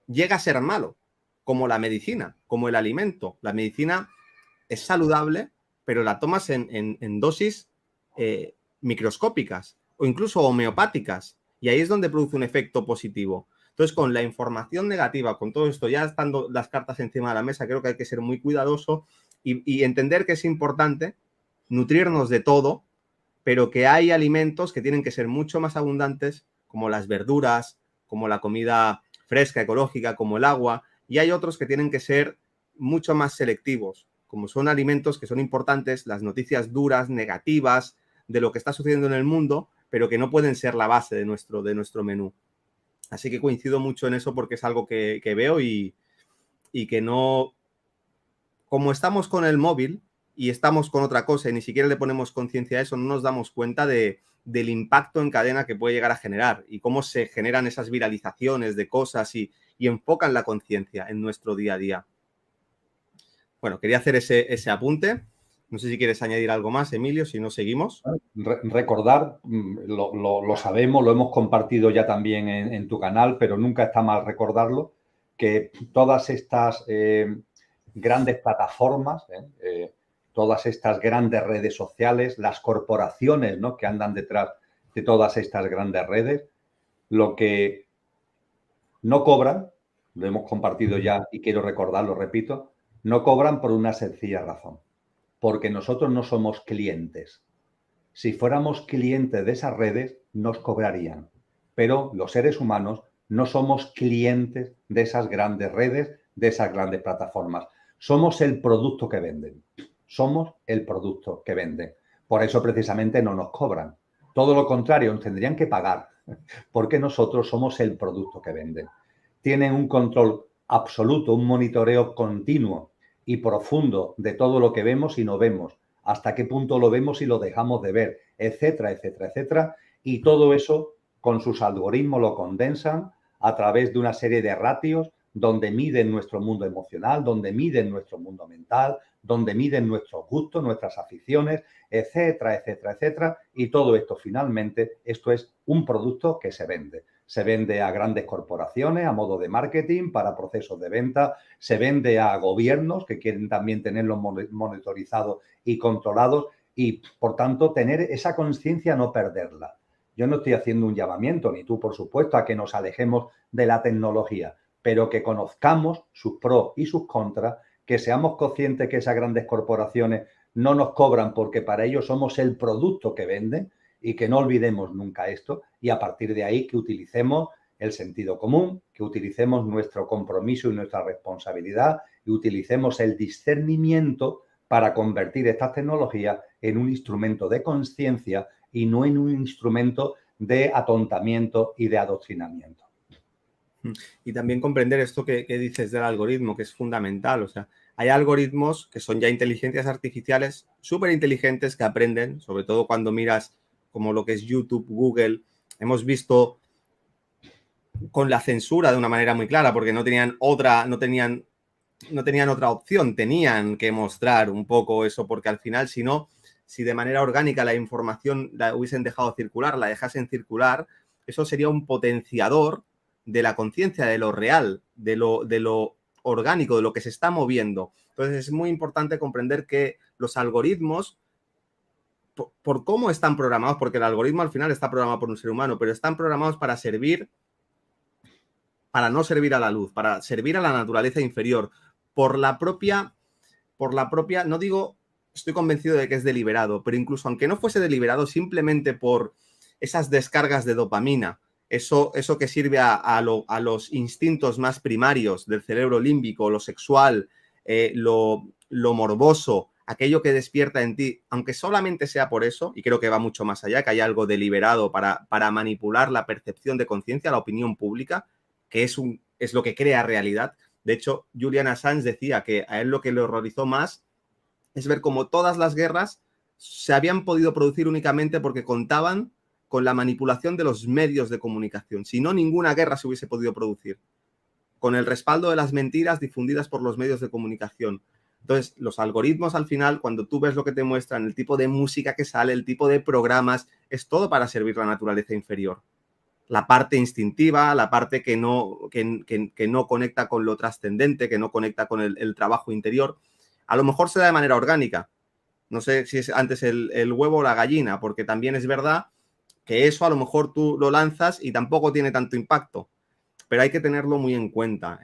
llega a ser malo, como la medicina, como el alimento. La medicina es saludable, pero la tomas en dosis microscópicas o incluso homeopáticas, y ahí es donde produce un efecto positivo. Entonces, con la información negativa, con todo esto, ya estando las cartas encima de la mesa, creo que hay que ser muy cuidadoso y entender que es importante nutrirnos de todo, pero que hay alimentos que tienen que ser mucho más abundantes, como las verduras, como la comida fresca, ecológica, como el agua, y hay otros que tienen que ser mucho más selectivos, como son alimentos que son importantes, las noticias duras, negativas, de lo que está sucediendo en el mundo, pero que no pueden ser la base de nuestro menú. Así que coincido mucho en eso porque es algo que veo y que no... Como estamos con el móvil y estamos con otra cosa y ni siquiera le ponemos conciencia a eso, no nos damos cuenta del impacto en cadena que puede llegar a generar y cómo se generan esas viralizaciones de cosas y enfocan la conciencia en nuestro día a día. Bueno, quería hacer ese apunte. No sé si quieres añadir algo más, Emilio, si no seguimos. Recordar, lo sabemos, lo hemos compartido ya también en tu canal, pero nunca está mal recordarlo, que todas estas grandes plataformas, todas estas grandes redes sociales, las corporaciones, ¿no?, que andan detrás de todas estas grandes redes, lo que no cobran, lo hemos compartido ya y quiero recordarlo, repito, no cobran por una sencilla razón, porque nosotros no somos clientes. Si fuéramos clientes de esas redes, nos cobrarían, pero los seres humanos no somos clientes de esas grandes redes, de esas grandes plataformas. Somos el producto que venden. Somos el producto que venden. Por eso precisamente no nos cobran. Todo lo contrario, nos tendrían que pagar, porque nosotros somos el producto que venden. Tienen un control absoluto, un monitoreo continuo y profundo de todo lo que vemos y no vemos, hasta qué punto lo vemos y lo dejamos de ver, etcétera, etcétera, etcétera. Y todo eso, con sus algoritmos, lo condensan a través de una serie de ratios donde miden nuestro mundo emocional, donde miden nuestro mundo mental, donde miden nuestros gustos, nuestras aficiones, etcétera, etcétera, etcétera. Y todo esto, finalmente, esto es un producto que se vende. Se vende a grandes corporaciones a modo de marketing para procesos de venta, se vende a gobiernos que quieren también tenerlos monitorizados y controlados y, por tanto, tener esa conciencia, no perderla. Yo no estoy haciendo un llamamiento, ni tú, por supuesto, a que nos alejemos de la tecnología, pero que conozcamos sus pros y sus contras, que seamos conscientes que esas grandes corporaciones no nos cobran porque para ellos somos el producto que venden y que no olvidemos nunca esto y a partir de ahí que utilicemos el sentido común, que utilicemos nuestro compromiso y nuestra responsabilidad y utilicemos el discernimiento para convertir estas tecnologías en un instrumento de conciencia y no en un instrumento de atontamiento y de adoctrinamiento. Y también comprender esto que dices del algoritmo, que es fundamental. O sea, hay algoritmos que son ya inteligencias artificiales súper inteligentes que aprenden, sobre todo cuando miras como lo que es YouTube, Google. Hemos visto con la censura de una manera muy clara, porque no tenían otra opción, tenían que mostrar un poco eso, porque al final, si de manera orgánica la información la hubiesen dejado circular, la dejasen circular, eso sería un potenciador de la conciencia, de lo real, de lo orgánico, de lo que se está moviendo. Entonces es muy importante comprender que los algoritmos, por cómo están programados, porque el algoritmo al final está programado por un ser humano, pero están programados para no servir a la luz, para servir a la naturaleza inferior, por la propia, no digo, estoy convencido de que es deliberado, pero incluso aunque no fuese deliberado, simplemente por esas descargas de dopamina, eso que sirve a los instintos más primarios del cerebro límbico, lo sexual, lo morboso, aquello que despierta en ti, aunque solamente sea por eso, y creo que va mucho más allá, que hay algo deliberado para manipular la percepción de conciencia, la opinión pública, que es lo que crea realidad. De hecho, Julian Assange decía que a él lo que le horrorizó más es ver cómo todas las guerras se habían podido producir únicamente porque contaban con la manipulación de los medios de comunicación. Si no, ninguna guerra se hubiese podido producir. Con el respaldo de las mentiras difundidas por los medios de comunicación. Entonces, los algoritmos al final, cuando tú ves lo que te muestran, el tipo de música que sale, el tipo de programas, es todo para servir la naturaleza inferior. La parte instintiva, la parte que no conecta con lo trascendente, que no conecta con el trabajo interior. A lo mejor se da de manera orgánica. No sé si es antes el huevo o la gallina, porque también es verdad que eso a lo mejor tú lo lanzas y tampoco tiene tanto impacto. Pero hay que tenerlo muy en cuenta.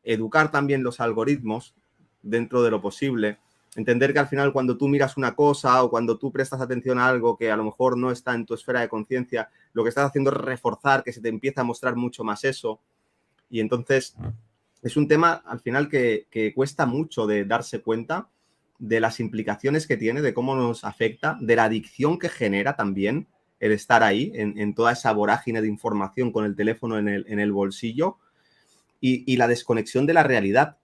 Educar también los algoritmos dentro de lo posible. Entender que al final cuando tú miras una cosa o cuando tú prestas atención a algo que a lo mejor no está en tu esfera de conciencia, lo que estás haciendo es reforzar que se te empieza a mostrar mucho más eso. Y entonces es un tema al final que cuesta mucho de darse cuenta de las implicaciones que tiene, de cómo nos afecta, de la adicción que genera también el estar ahí en toda esa vorágine de información con el teléfono en el bolsillo y la desconexión de la realidad,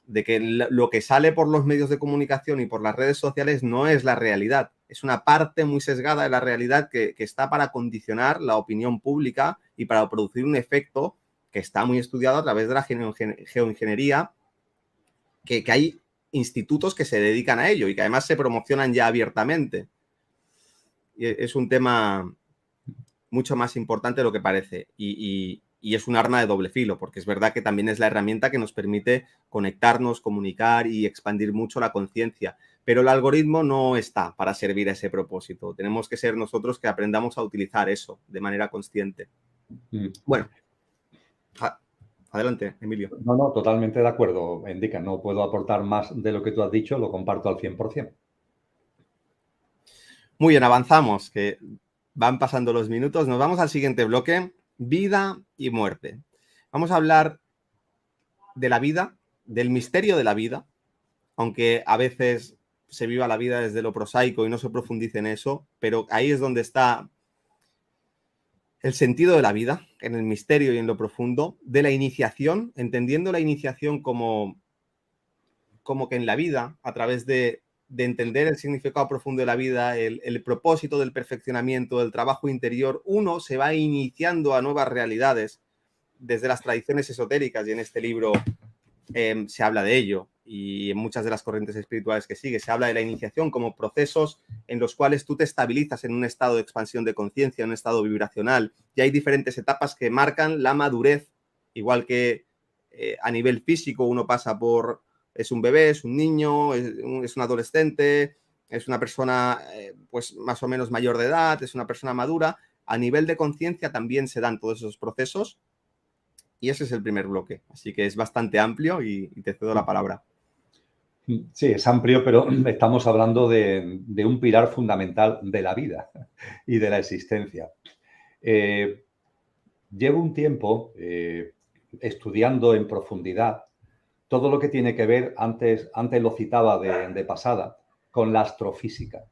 de que lo que sale por los medios de comunicación y por las redes sociales no es la realidad, es una parte muy sesgada de la realidad que está para condicionar la opinión pública y para producir un efecto que está muy estudiado a través de la geoingeniería, que hay institutos que se dedican a ello y que además se promocionan ya abiertamente. Y es un tema mucho más importante de lo que parece y es un arma de doble filo, porque es verdad que también es la herramienta que nos permite conectarnos, comunicar y expandir mucho la conciencia. Pero el algoritmo no está para servir a ese propósito. Tenemos que ser nosotros que aprendamos a utilizar eso de manera consciente. Bueno, adelante, Emilio. No, totalmente de acuerdo, Indica. No puedo aportar más de lo que tú has dicho, lo comparto al 100%. Muy bien, avanzamos, que van pasando los minutos. Nos vamos al siguiente bloque, vida y muerte. Vamos a hablar de la vida, del misterio de la vida, aunque a veces se viva la vida desde lo prosaico y no se profundice en eso, pero ahí es donde está el sentido de la vida, en el misterio y en lo profundo, de la iniciación, entendiendo la iniciación como que en la vida, a través de de entender el significado profundo de la vida, el propósito del perfeccionamiento, del trabajo interior, uno se va iniciando a nuevas realidades desde las tradiciones esotéricas, y en este libro se habla de ello, y en muchas de las corrientes espirituales que sigue se habla de la iniciación como procesos en los cuales tú te estabilizas en un estado de expansión de conciencia, en un estado vibracional, y hay diferentes etapas que marcan la madurez, igual que a nivel físico uno pasa por, es un bebé, es un niño, es un adolescente, es una persona pues más o menos mayor de edad, es una persona madura. A nivel de conciencia también se dan todos esos procesos, y ese es el primer bloque. Así que es bastante amplio y te cedo la palabra. Sí, es amplio, pero estamos hablando de un pilar fundamental de la vida y de la existencia. Llevo un tiempo estudiando en profundidad todo lo que tiene que ver, antes lo citaba de pasada, con la astrofísica.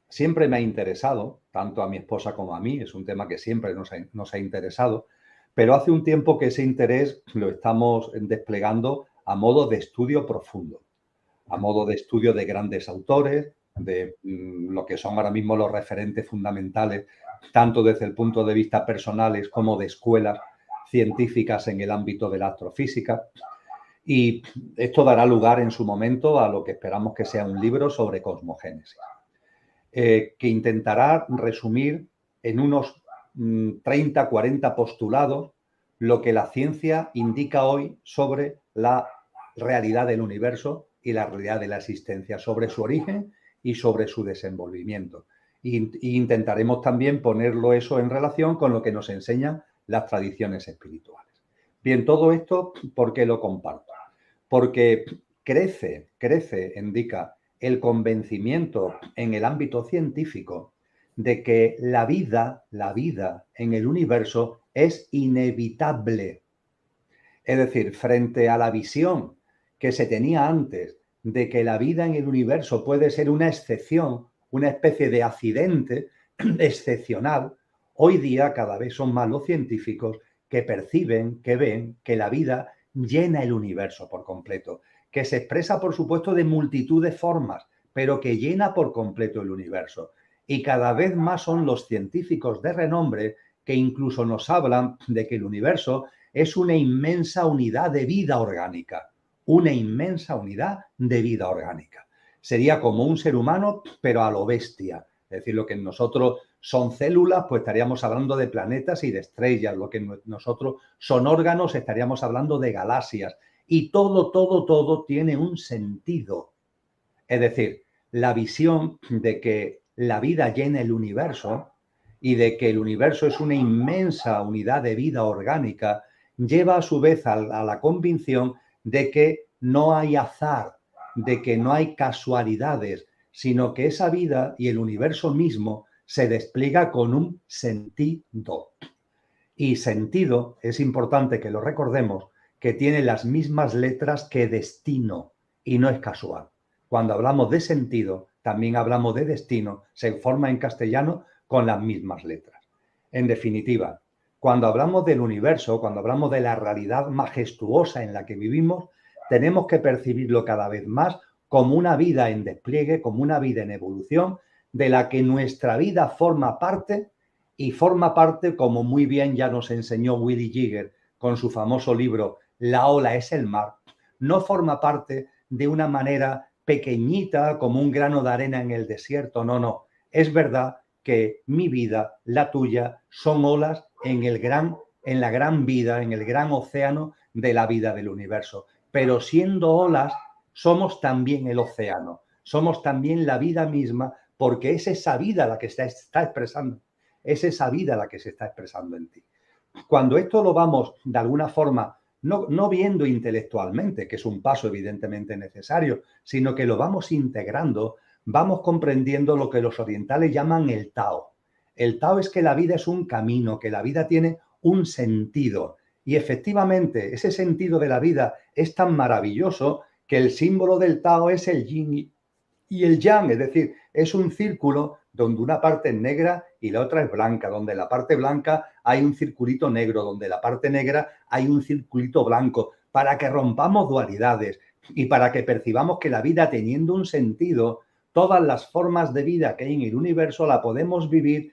Siempre me ha interesado, tanto a mi esposa como a mí, es un tema que siempre nos ha interesado, pero hace un tiempo que ese interés lo estamos desplegando a modo de estudio profundo, a modo de estudio de grandes autores, de lo que son ahora mismo los referentes fundamentales, tanto desde el punto de vista personales como de escuelas científicas en el ámbito de la astrofísica. Y esto dará lugar en su momento a lo que esperamos que sea un libro sobre cosmogénesis, que intentará resumir en unos 30, 40 postulados lo que la ciencia indica hoy sobre la realidad del universo y la realidad de la existencia, sobre su origen y sobre su desenvolvimiento. Y intentaremos también ponerlo eso en relación con lo que nos enseñan las tradiciones espirituales. Bien, todo esto, ¿por qué lo comparto? Porque crece, indica, el convencimiento en el ámbito científico de que la vida en el universo es inevitable. Es decir, frente a la visión que se tenía antes de que la vida en el universo puede ser una excepción, una especie de accidente excepcional, hoy día cada vez son más los científicos que perciben, que ven que la vida llena el universo por completo, que se expresa, por supuesto, de multitud de formas, pero que llena por completo el universo. Y cada vez más son los científicos de renombre que incluso nos hablan de que el universo es una inmensa unidad de vida orgánica, una inmensa unidad de vida orgánica. Sería como un ser humano, pero a lo bestia. Es decir, lo que en nosotros son células, pues estaríamos hablando de planetas y de estrellas. Lo que en nosotros son órganos, estaríamos hablando de galaxias. Y todo tiene un sentido. Es decir, la visión de que la vida llena el universo y de que el universo es una inmensa unidad de vida orgánica lleva a su vez a la convicción de que no hay azar, de que no hay casualidades, sino que esa vida y el universo mismo se despliega con un sentido. Y sentido, es importante que lo recordemos, que tiene las mismas letras que destino y no es casual. Cuando hablamos de sentido, también hablamos de destino, se forma en castellano con las mismas letras. En definitiva, cuando hablamos del universo, cuando hablamos de la realidad majestuosa en la que vivimos, tenemos que percibirlo cada vez más como una vida en despliegue, como una vida en evolución, de la que nuestra vida forma parte, y forma parte, como muy bien ya nos enseñó Willy Jigger con su famoso libro La ola es el mar, no forma parte de una manera pequeñita como un grano de arena en el desierto, no. Es verdad que mi vida, la tuya, son olas en la gran vida, en el gran océano de la vida del universo. Pero siendo olas, somos también el océano, somos también la vida misma, porque es esa vida la que se está expresando, es esa vida la que se está expresando en ti. Cuando esto lo vamos, de alguna forma, no viendo intelectualmente, que es un paso evidentemente necesario, sino que lo vamos integrando, vamos comprendiendo lo que los orientales llaman el Tao. El Tao es que la vida es un camino, que la vida tiene un sentido. Y efectivamente, ese sentido de la vida es tan maravilloso que el símbolo del Tao es el yin y el yang, es decir, es un círculo donde una parte es negra y la otra es blanca, donde en la parte blanca hay un circulito negro, donde la parte negra hay un circulito blanco, para que rompamos dualidades y para que percibamos que la vida, teniendo un sentido, todas las formas de vida que hay en el universo la podemos vivir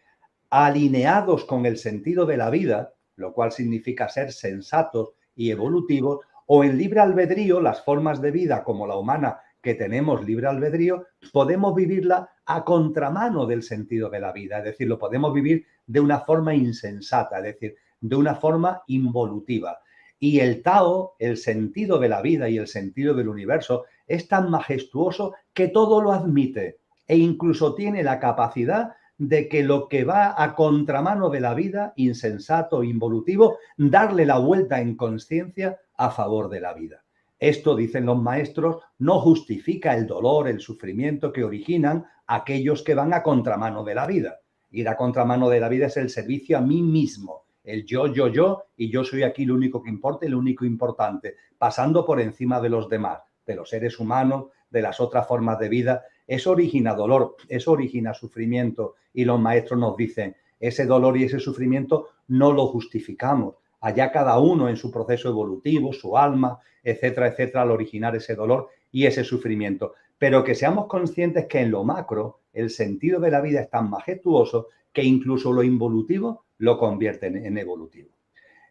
alineados con el sentido de la vida, lo cual significa ser sensatos y evolutivos, o en libre albedrío, las formas de vida como la humana que tenemos libre albedrío, podemos vivirla a contramano del sentido de la vida, es decir, lo podemos vivir de una forma insensata, es decir, de una forma involutiva. Y el Tao, el sentido de la vida y el sentido del universo, es tan majestuoso que todo lo admite e incluso tiene la capacidad de que lo que va a contramano de la vida, insensato, involutivo, darle la vuelta en conciencia a favor de la vida. Esto, dicen los maestros, no justifica el dolor, el sufrimiento que originan aquellos que van a contramano de la vida. Ir a contramano de la vida es el servicio a mí mismo, el yo, y yo soy aquí lo único que importa y lo único importante, pasando por encima de los demás, de los seres humanos, de las otras formas de vida. Eso origina dolor, eso origina sufrimiento, y los maestros nos dicen, ese dolor y ese sufrimiento no lo justificamos. Allá cada uno en su proceso evolutivo, su alma, etcétera, etcétera, al originar ese dolor y ese sufrimiento. Pero que seamos conscientes que en lo macro el sentido de la vida es tan majestuoso que incluso lo involutivo lo convierte en evolutivo.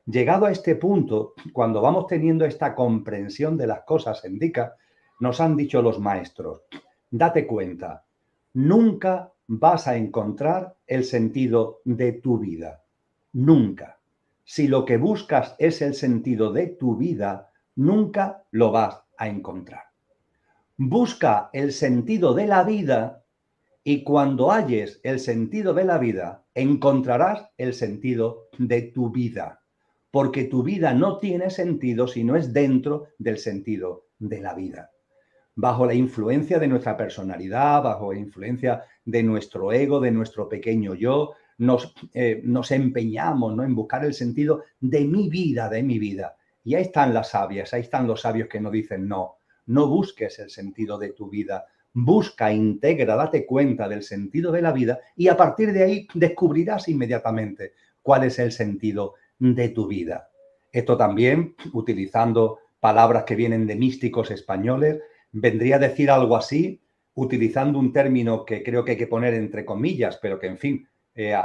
Llegado a este punto, cuando vamos teniendo esta comprensión de las cosas, Endika, nos han dicho los maestros, date cuenta, nunca vas a encontrar el sentido de tu vida. Nunca. Si lo que buscas es el sentido de tu vida, nunca lo vas a encontrar. Busca el sentido de la vida y cuando halles el sentido de la vida, encontrarás el sentido de tu vida. Porque tu vida no tiene sentido si no es dentro del sentido de la vida. Bajo la influencia de nuestra personalidad, bajo la influencia de nuestro ego, de nuestro pequeño yo, nos empeñamos, ¿no?, en buscar el sentido de mi vida, de mi vida. Y ahí están las sabias, ahí están los sabios que nos dicen, no busques el sentido de tu vida, busca, integra, date cuenta del sentido de la vida y a partir de ahí descubrirás inmediatamente cuál es el sentido de tu vida. Esto también, utilizando palabras que vienen de místicos españoles, vendría a decir algo así, utilizando un término que creo que hay que poner entre comillas, pero que, en fin,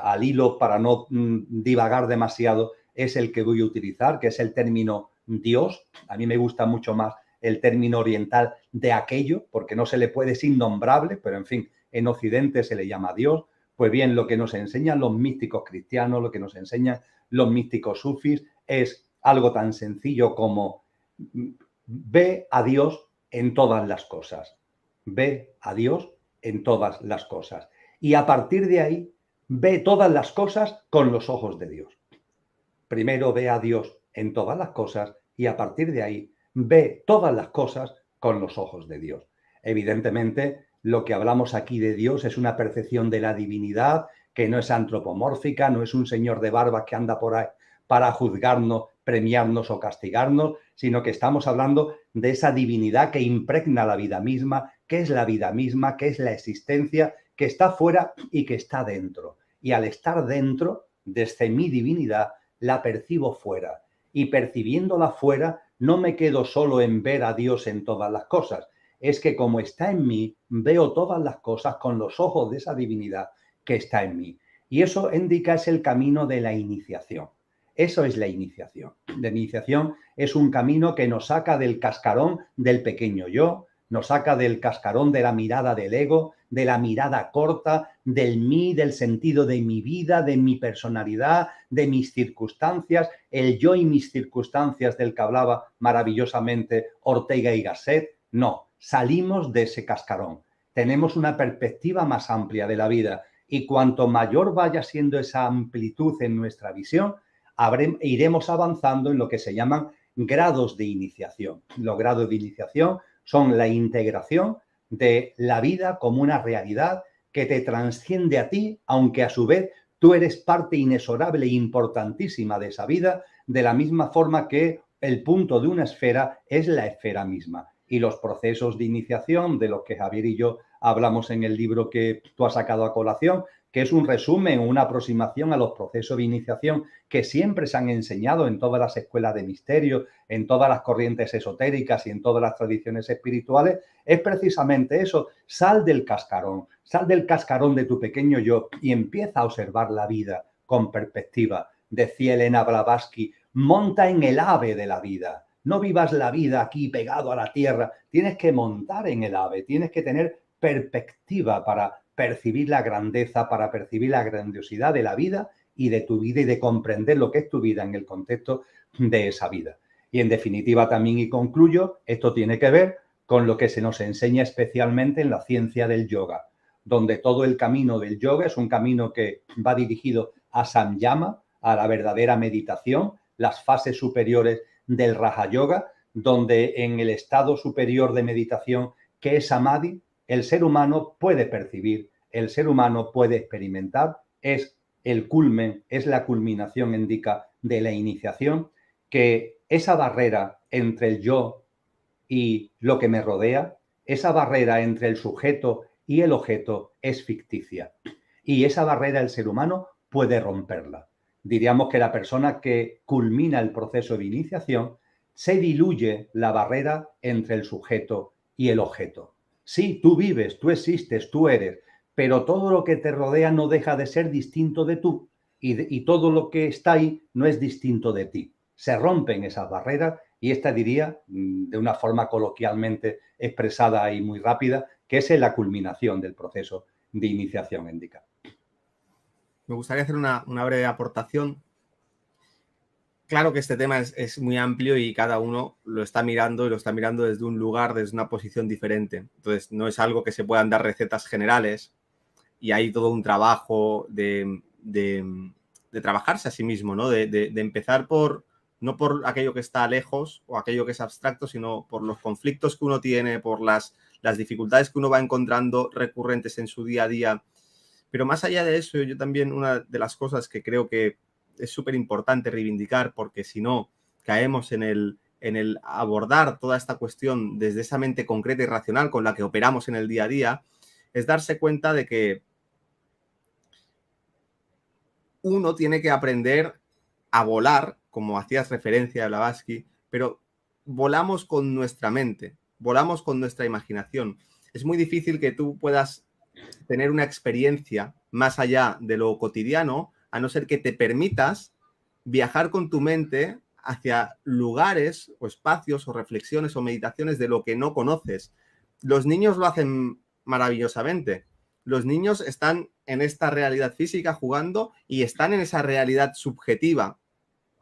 al hilo para no divagar demasiado, es el que voy a utilizar, que es el término Dios. A mí me gusta mucho más el término oriental de aquello, porque no se le puede, es innombrable, pero en fin, en Occidente se le llama Dios. Pues bien, lo que nos enseñan los místicos cristianos, lo que nos enseñan los místicos sufis, es algo tan sencillo como ve a Dios en todas las cosas. Ve a Dios en todas las cosas. Y a partir de ahí, ve todas las cosas con los ojos de Dios. Primero ve a Dios en todas las cosas y a partir de ahí ve todas las cosas con los ojos de Dios. Evidentemente, lo que hablamos aquí de Dios es una percepción de la divinidad que no es antropomórfica, no es un señor de barbas que anda por ahí para juzgarnos, premiarnos o castigarnos, sino que estamos hablando de esa divinidad que impregna la vida misma, que es la vida misma, que es la existencia, que está fuera y que está dentro. Y al estar dentro, desde mi divinidad, la percibo fuera. Y percibiéndola fuera, no me quedo solo en ver a Dios en todas las cosas. Es que como está en mí, veo todas las cosas con los ojos de esa divinidad que está en mí. Y eso indica es el camino de la iniciación. Eso es la iniciación. La iniciación es un camino que nos saca del cascarón del pequeño yo, nos saca del cascarón de la mirada del ego, de la mirada corta, del mí, del sentido de mi vida, de mi personalidad, de mis circunstancias, el yo y mis circunstancias del que hablaba maravillosamente Ortega y Gasset. No, salimos de ese cascarón. Tenemos una perspectiva más amplia de la vida y cuanto mayor vaya siendo esa amplitud en nuestra visión, iremos avanzando en lo que se llaman grados de iniciación. Los grados de iniciación son la integración de la vida como una realidad que te trasciende a ti, aunque a su vez tú eres parte inexorable e importantísima de esa vida, de la misma forma que el punto de una esfera es la esfera misma. y los procesos de iniciación de los que Javier y yo hablamos en el libro que tú has sacado a colación, que es un resumen, una aproximación a los procesos de iniciación que siempre se han enseñado en todas las escuelas de misterio, en todas las corrientes esotéricas y en todas las tradiciones espirituales, es precisamente eso. Sal del cascarón de tu pequeño yo y empieza a observar la vida con perspectiva. Decía Elena Blavatsky, monta en el ave de la vida. No vivas la vida aquí pegado a la tierra. Tienes que montar en el ave, tienes que tener perspectiva para percibir la grandeza, para percibir la grandiosidad de la vida y de tu vida y de comprender lo que es tu vida en el contexto de esa vida. Y en definitiva también, y concluyo, esto tiene que ver con lo que se nos enseña especialmente en la ciencia del yoga, donde todo el camino del yoga es un camino que va dirigido a samyama, a la verdadera meditación, las fases superiores del Raja Yoga, donde en el estado superior de meditación, que es samadhi, el ser humano puede percibir, el ser humano puede experimentar, es el culmen, es la culminación, indica, de la iniciación, que esa barrera entre el yo y lo que me rodea, esa barrera entre el sujeto y el objeto es ficticia. Y esa barrera el ser humano puede romperla. Diríamos que la persona que culmina el proceso de iniciación se diluye la barrera entre el sujeto y el objeto. Sí, tú vives, tú existes, tú eres, pero todo lo que te rodea no deja de ser distinto de tú y todo lo que está ahí no es distinto de ti. Se rompen esas barreras y esta diría, de una forma coloquialmente expresada y muy rápida, que es la culminación del proceso de iniciación indica. Me gustaría hacer una breve aportación. Claro que este tema es muy amplio y cada uno lo está mirando y lo está mirando desde un lugar, desde una posición diferente. Entonces, no es algo que se puedan dar recetas generales y hay todo un trabajo de trabajarse a sí mismo, ¿no? De empezar no por aquello que está lejos o aquello que es abstracto, sino por los conflictos que uno tiene, por las dificultades que uno va encontrando recurrentes en su día a día. Pero más allá de eso, yo también una de las cosas que creo que es súper importante reivindicar, porque si no caemos en el abordar toda esta cuestión desde esa mente concreta y racional con la que operamos en el día a día, es darse cuenta de que uno tiene que aprender a volar, como hacías referencia a Blavatsky, pero volamos con nuestra mente, volamos con nuestra imaginación. Es muy difícil que tú puedas tener una experiencia más allá de lo cotidiano, a no ser que te permitas viajar con tu mente hacia lugares o espacios o reflexiones o meditaciones de lo que no conoces. Los niños lo hacen maravillosamente. Los niños están en esta realidad física jugando y están en esa realidad subjetiva,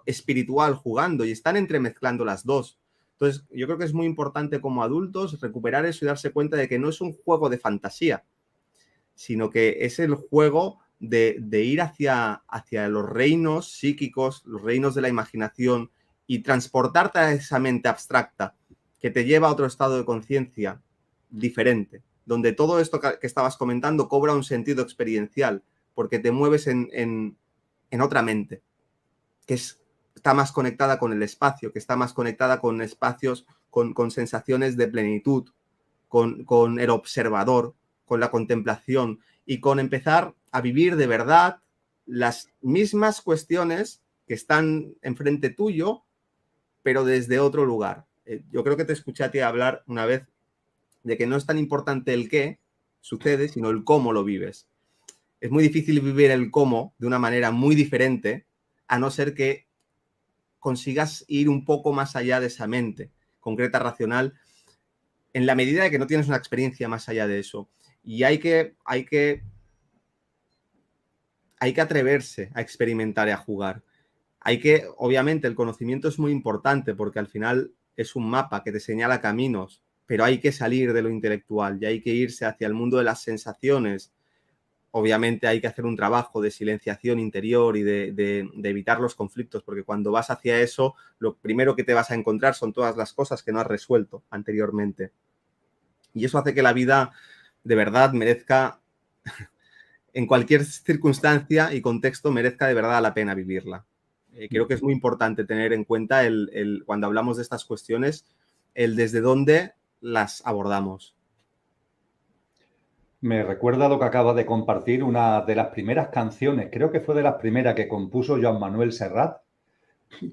espiritual jugando y están entremezclando las dos. Entonces, yo creo que es muy importante como adultos recuperar eso y darse cuenta de que no es un juego de fantasía, sino que es el juego de ir hacia los reinos psíquicos, los reinos de la imaginación y transportarte a esa mente abstracta que te lleva a otro estado de conciencia diferente, donde todo esto que estabas comentando cobra un sentido experiencial, porque te mueves en otra mente, que está más conectada con el espacio, que está más conectada con espacios, con sensaciones de plenitud, con el observador, con la contemplación y con empezar a vivir de verdad las mismas cuestiones que están enfrente tuyo, pero desde otro lugar. Yo creo que te escuché a ti hablar una vez de que no es tan importante el qué sucede, sino el cómo lo vives. Es muy difícil vivir el cómo de una manera muy diferente, a no ser que consigas ir un poco más allá de esa mente concreta, racional, en la medida de que no tienes una experiencia más allá de eso. Y hay que atreverse a experimentar y a jugar. Obviamente, el conocimiento es muy importante porque al final es un mapa que te señala caminos, pero hay que salir de lo intelectual y hay que irse hacia el mundo de las sensaciones. Obviamente hay que hacer un trabajo de silenciación interior y de evitar los conflictos, porque cuando vas hacia eso, lo primero que te vas a encontrar son todas las cosas que no has resuelto anteriormente. Y eso hace que la vida de verdad merezca, en cualquier circunstancia y contexto, merezca de verdad la pena vivirla. Creo que es muy importante tener en cuenta cuando hablamos de estas cuestiones, el desde dónde las abordamos? Me recuerda lo que acaba de compartir, una de las primeras canciones, creo que fue de las primeras que compuso Joan Manuel Serrat,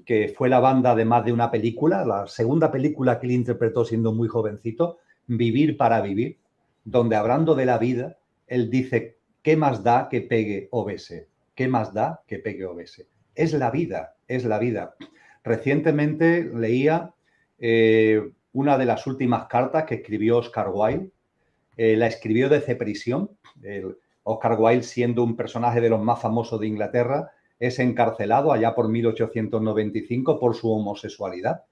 que fue la banda además de una película, la segunda película que él interpretó siendo muy jovencito, Vivir para vivir, donde hablando de la vida, él dice, ¿qué más da que pegue o bese? ¿Qué más da que pegue o bese? Es la vida, es la vida. Recientemente leía una de las últimas cartas que escribió Oscar Wilde, la escribió desde prisión. Oscar Wilde, siendo un personaje de los más famosos de Inglaterra, es encarcelado allá por 1895 por su homosexualidad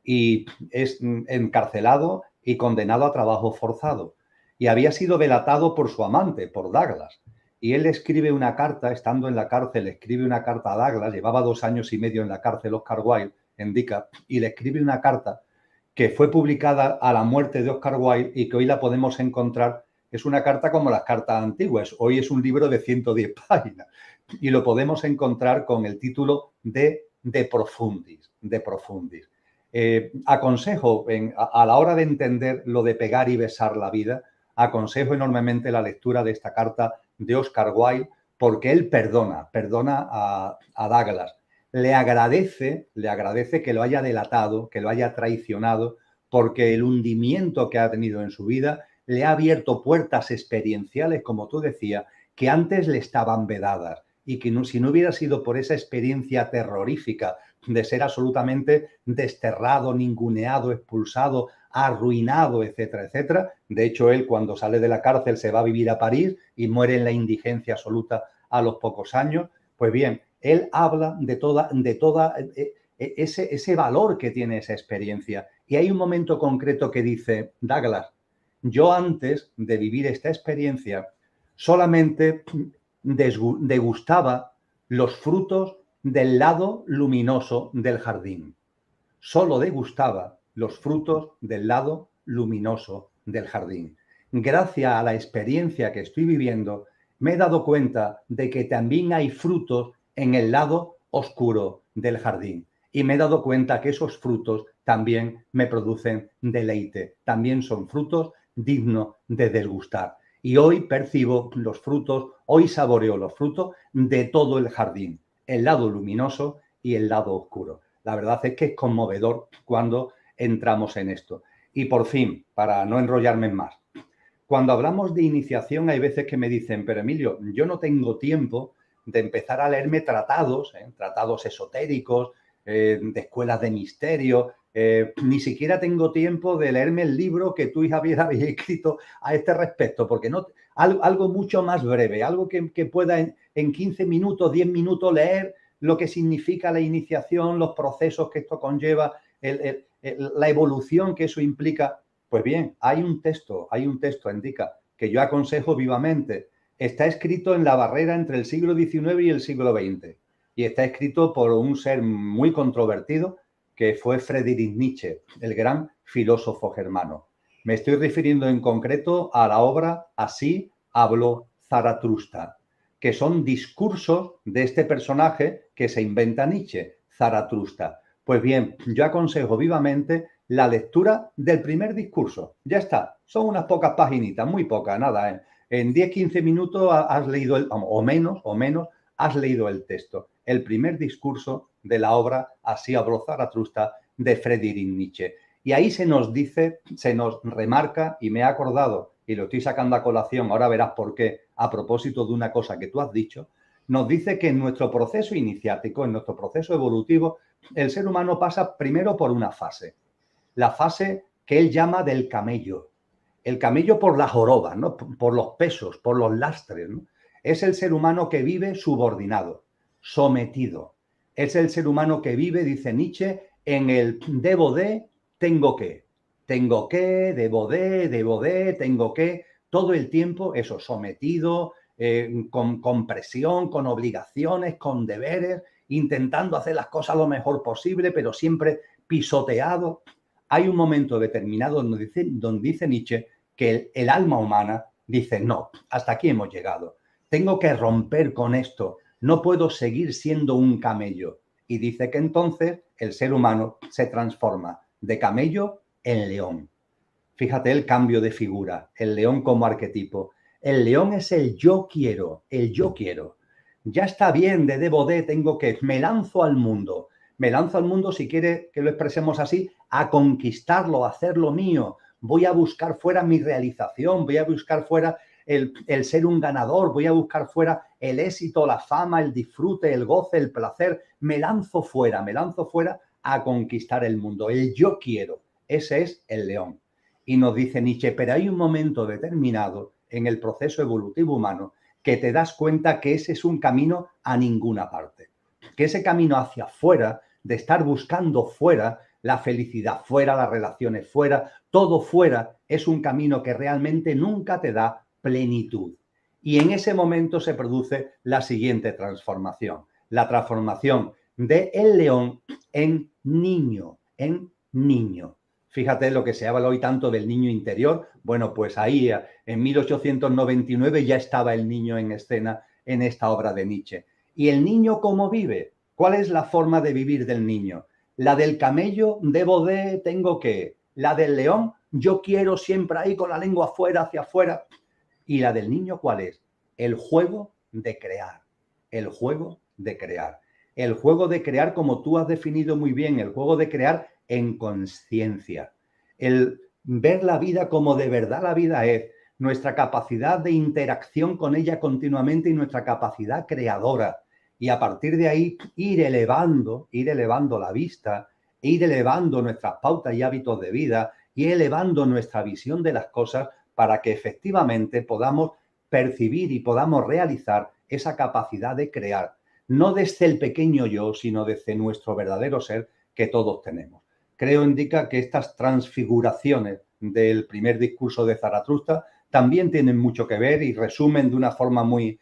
y es encarcelado y condenado a trabajo forzado. Y había sido delatado por su amante, por Douglas. Y él escribe una carta, estando en la cárcel, escribe una carta a Douglas, llevaba 2 años y medio en la cárcel Oscar Wilde, en Dica, y le escribe una carta que fue publicada a la muerte de Oscar Wilde y que hoy la podemos encontrar. Es una carta como las cartas antiguas. Hoy es un libro de 110 páginas y lo podemos encontrar con el título De Profundis. De Profundis. Aconsejo, a la hora de entender lo de pegar y besar la vida, aconsejo enormemente la lectura de esta carta de Oscar Wilde, porque él perdona a Douglas. Le agradece que lo haya delatado, que lo haya traicionado, porque el hundimiento que ha tenido en su vida le ha abierto puertas experienciales, como tú decías, que antes le estaban vedadas y que si no hubiera sido por esa experiencia terrorífica de ser absolutamente desterrado, ninguneado, expulsado, arruinado, etcétera, etcétera. De hecho, él cuando sale de la cárcel se va a vivir a París y muere en la indigencia absoluta a los pocos años. Pues bien, él habla de toda ese valor que tiene esa experiencia. Y hay un momento concreto que dice, Douglas, yo antes de vivir esta experiencia solamente degustaba los frutos del lado luminoso del jardín. Solo degustaba los frutos del lado luminoso del jardín. Gracias a la experiencia que estoy viviendo, me he dado cuenta de que también hay frutos en el lado oscuro del jardín. Y me he dado cuenta que esos frutos también me producen deleite. También son frutos dignos de degustar. Y hoy percibo los frutos, hoy saboreo los frutos de todo el jardín. El lado luminoso y el lado oscuro. La verdad es que es conmovedor cuando entramos en esto. Y por fin, para no enrollarme más, cuando hablamos de iniciación hay veces que me dicen, pero Emilio, yo no tengo tiempo de empezar a leerme tratados, tratados esotéricos, de escuelas de misterio, ni siquiera tengo tiempo de leerme el libro que tú y Javier habéis escrito a este respecto, porque no, algo mucho más breve, algo que pueda en 15 minutos, 10 minutos leer lo que significa la iniciación, los procesos que esto conlleva, la evolución que eso implica. Pues bien, hay un texto en Dica que yo aconsejo vivamente. Está escrito en la barrera entre el siglo XIX y el siglo XX y está escrito por un ser muy controvertido que fue Friedrich Nietzsche, el gran filósofo germano. Me estoy refiriendo en concreto a la obra Así habló Zaratustra, que son discursos de este personaje que se inventa Nietzsche, Zaratustra. Pues bien, yo aconsejo vivamente la lectura del primer discurso. Ya está, son unas pocas paginitas, muy pocas, nada. En 10-15 minutos has leído, o menos, has leído el texto. El primer discurso de la obra Así habló Zaratustra de Friedrich Nietzsche. Y ahí se nos dice, se nos remarca, y me he acordado, y lo estoy sacando a colación, ahora verás por qué, a propósito de una cosa que tú has dicho, nos dice que en nuestro proceso iniciático, en nuestro proceso evolutivo, el ser humano pasa primero por una fase. La fase que él llama del camello. El camello por las jorobas, ¿no? Por los pesos, por los lastres, ¿no? Es el ser humano que vive subordinado, sometido. Es el ser humano que vive, dice Nietzsche, en el debo de, tengo que. Tengo que, debo de, tengo que. Todo el tiempo eso, sometido, con presión, con obligaciones, con deberes, intentando hacer las cosas lo mejor posible, pero siempre pisoteado. Hay un momento determinado donde dice Nietzsche que el alma humana dice, no, hasta aquí hemos llegado. Tengo que romper con esto. No puedo seguir siendo un camello. Y dice que entonces el ser humano se transforma de camello en león. Fíjate el cambio de figura, el león como arquetipo. El león es el yo quiero, el yo quiero. Ya está bien, de debo de, tengo que, me lanzo al mundo. Me lanzo al mundo, si quiere que lo expresemos así, a conquistarlo, a hacerlo mío. Voy a buscar fuera mi realización, voy a buscar fuera el ser un ganador, voy a buscar fuera el éxito, la fama, el disfrute, el goce, el placer. Me lanzo fuera a conquistar el mundo. El yo quiero, ese es el león. Y nos dice Nietzsche, pero hay un momento determinado en el proceso evolutivo humano que te das cuenta que ese es un camino a ninguna parte. Que ese camino hacia afuera, de estar buscando fuera, la felicidad fuera, las relaciones fuera, todo fuera, es un camino que realmente nunca te da plenitud. Y en ese momento se produce la siguiente transformación. La transformación de el león en niño, en niño. Fíjate lo que se habla hoy tanto del niño interior. Bueno, pues ahí en 1899 ya estaba el niño en escena en esta obra de Nietzsche. ¿Y el niño cómo vive? ¿Cuál es la forma de vivir del niño? La del camello, debo de, tengo que. La del león, yo quiero siempre ahí con la lengua afuera, hacia afuera. ¿Y la del niño cuál es? El juego de crear. El juego de crear. El juego de crear, como tú has definido muy bien, el juego de crear en conciencia. El ver la vida como de verdad la vida es, nuestra capacidad de interacción con ella continuamente y nuestra capacidad creadora. Y a partir de ahí ir elevando la vista, ir elevando nuestras pautas y hábitos de vida, y elevando nuestra visión de las cosas para que efectivamente podamos percibir y podamos realizar esa capacidad de crear, no desde el pequeño yo, sino desde nuestro verdadero ser que todos tenemos. Creo, indica que estas transfiguraciones del primer discurso de Zaratustra también tienen mucho que ver y resumen de una forma muy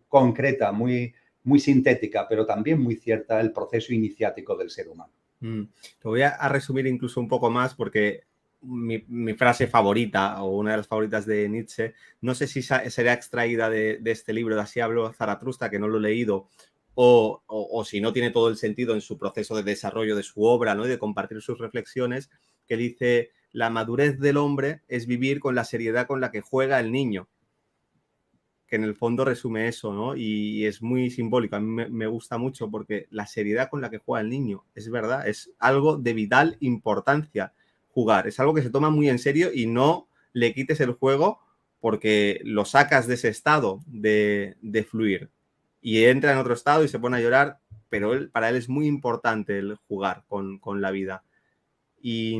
concreta, muy sintética, pero también muy cierta el proceso iniciático del ser humano. Lo voy a resumir incluso un poco más porque mi frase favorita o una de las favoritas de Nietzsche, no sé si será extraída de este libro de Así habló Zaratustra, que no lo he leído, o si no tiene todo el sentido en su proceso de desarrollo de su obra, ¿no? Y de compartir sus reflexiones, que dice, la madurez del hombre es vivir con la seriedad con la que juega el niño, que en el fondo resume eso, ¿no? Y es muy simbólico, a mí me gusta mucho porque la seriedad con la que juega el niño, es verdad, es algo de vital importancia jugar, es algo que se toma muy en serio y no le quites el juego porque lo sacas de ese estado de fluir y entra en otro estado y se pone a llorar, pero para él es muy importante el jugar con la vida. Y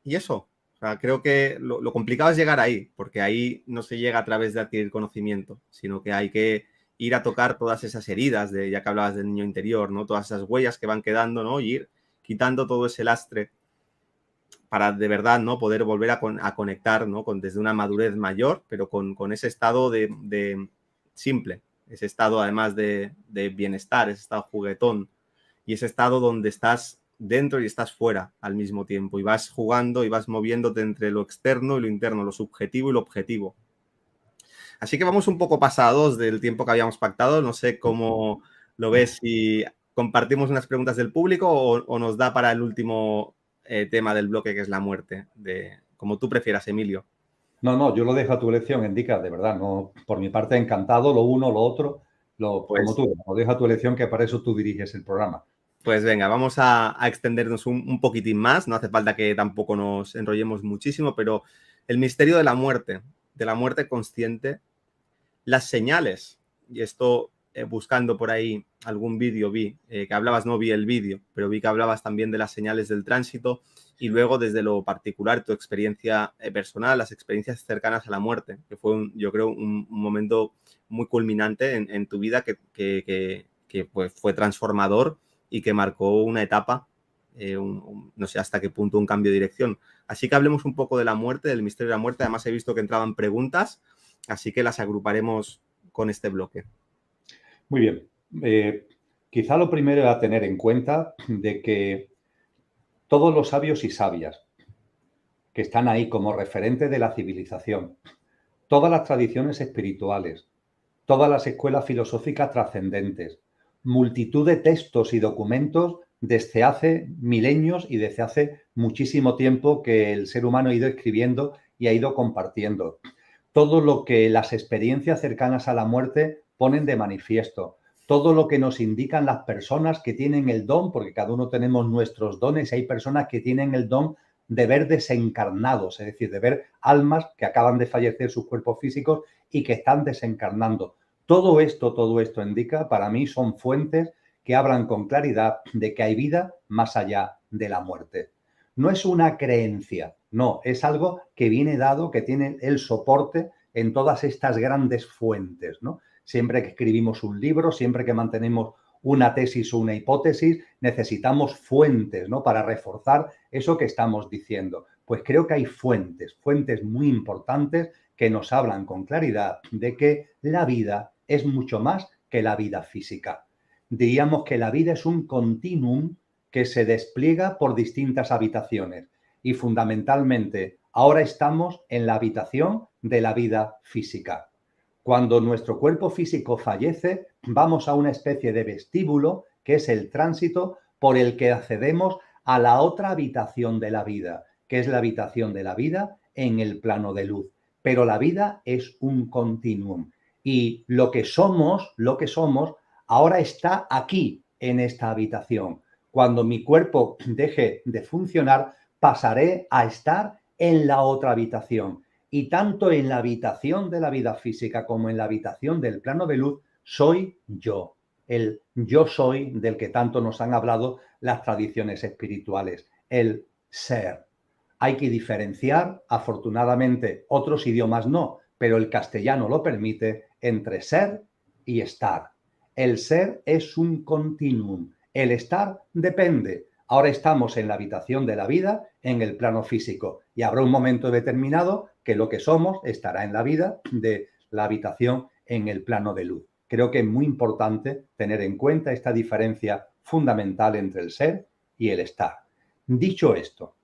eso, o sea, creo que lo complicado es llegar ahí, porque ahí no se llega a través de adquirir conocimiento, sino que hay que ir a tocar todas esas heridas, ya que hablabas del niño interior, ¿no? Todas esas huellas que van quedando, ¿no? Y ir quitando todo ese lastre para de verdad, ¿no? Poder volver a conectar, ¿no? Desde una madurez mayor, pero con ese estado de simple, ese estado además de bienestar, ese estado juguetón y ese estado donde estás dentro y estás fuera al mismo tiempo y vas jugando y vas moviéndote entre lo externo y lo interno, lo subjetivo y lo objetivo. Así que vamos un poco pasados del tiempo que habíamos pactado. No sé cómo lo ves, si compartimos unas preguntas del público o nos da para el último tema del bloque, que es la muerte, como tú prefieras, Emilio. No, yo lo dejo a tu elección, Indica, de verdad. No, por mi parte, encantado, lo uno, lo otro, como tú, lo dejo a tu elección, que para eso tú diriges el programa. Pues venga, vamos a extendernos un poquitín más, no hace falta que tampoco nos enrollemos muchísimo, pero el misterio de la muerte consciente, las señales, y esto buscando por ahí algún vídeo vi, que hablabas, no vi el vídeo, pero vi que hablabas también de las señales del tránsito y luego desde lo particular, tu experiencia personal, las experiencias cercanas a la muerte, que fue, yo creo, un momento muy culminante en tu vida que pues, fue transformador y que marcó una etapa, no sé hasta qué punto un cambio de dirección. Así que hablemos un poco de la muerte, del misterio de la muerte. Además he visto que entraban preguntas, así que las agruparemos con este bloque. Muy bien. Quizá lo primero a tener en cuenta de que todos los sabios y sabias que están ahí como referentes de la civilización, todas las tradiciones espirituales, todas las escuelas filosóficas trascendentes, multitud de textos y documentos desde hace milenios y desde hace muchísimo tiempo que el ser humano ha ido escribiendo y ha ido compartiendo. Todo lo que las experiencias cercanas a la muerte ponen de manifiesto, todo lo que nos indican las personas que tienen el don, porque cada uno tenemos nuestros dones, y hay personas que tienen el don de ver desencarnados, es decir, de ver almas que acaban de fallecer sus cuerpos físicos y que están desencarnando. Todo esto indica, para mí, son fuentes que hablan con claridad de que hay vida más allá de la muerte. No es una creencia, no, es algo que viene dado, que tiene el soporte en todas estas grandes fuentes, ¿no? Siempre que escribimos un libro, siempre que mantenemos una tesis o una hipótesis, necesitamos fuentes, ¿no? Para reforzar eso que estamos diciendo. Pues creo que hay fuentes muy importantes que nos hablan con claridad de que la vida es mucho más que la vida física. Diríamos que la vida es un continuum que se despliega por distintas habitaciones y fundamentalmente ahora estamos en la habitación de la vida física. Cuando nuestro cuerpo físico fallece, vamos a una especie de vestíbulo que es el tránsito por el que accedemos a la otra habitación de la vida, que es la habitación de la vida en el plano de luz. Pero la vida es un continuum y lo que somos, ahora está aquí en esta habitación. Cuando mi cuerpo deje de funcionar, pasaré a estar en la otra habitación. Y tanto en la habitación de la vida física como en la habitación del plano de luz, soy yo. El yo soy del que tanto nos han hablado las tradiciones espirituales, el ser. Hay que diferenciar, afortunadamente, otros idiomas no, pero el castellano lo permite, entre ser y estar. El ser es un continuum. El estar depende. Ahora estamos en la habitación de la vida, en el plano físico, y habrá un momento determinado que lo que somos estará en la vida de la habitación en el plano de luz. Creo que es muy importante tener en cuenta esta diferencia fundamental entre el ser y el estar. Dicho esto,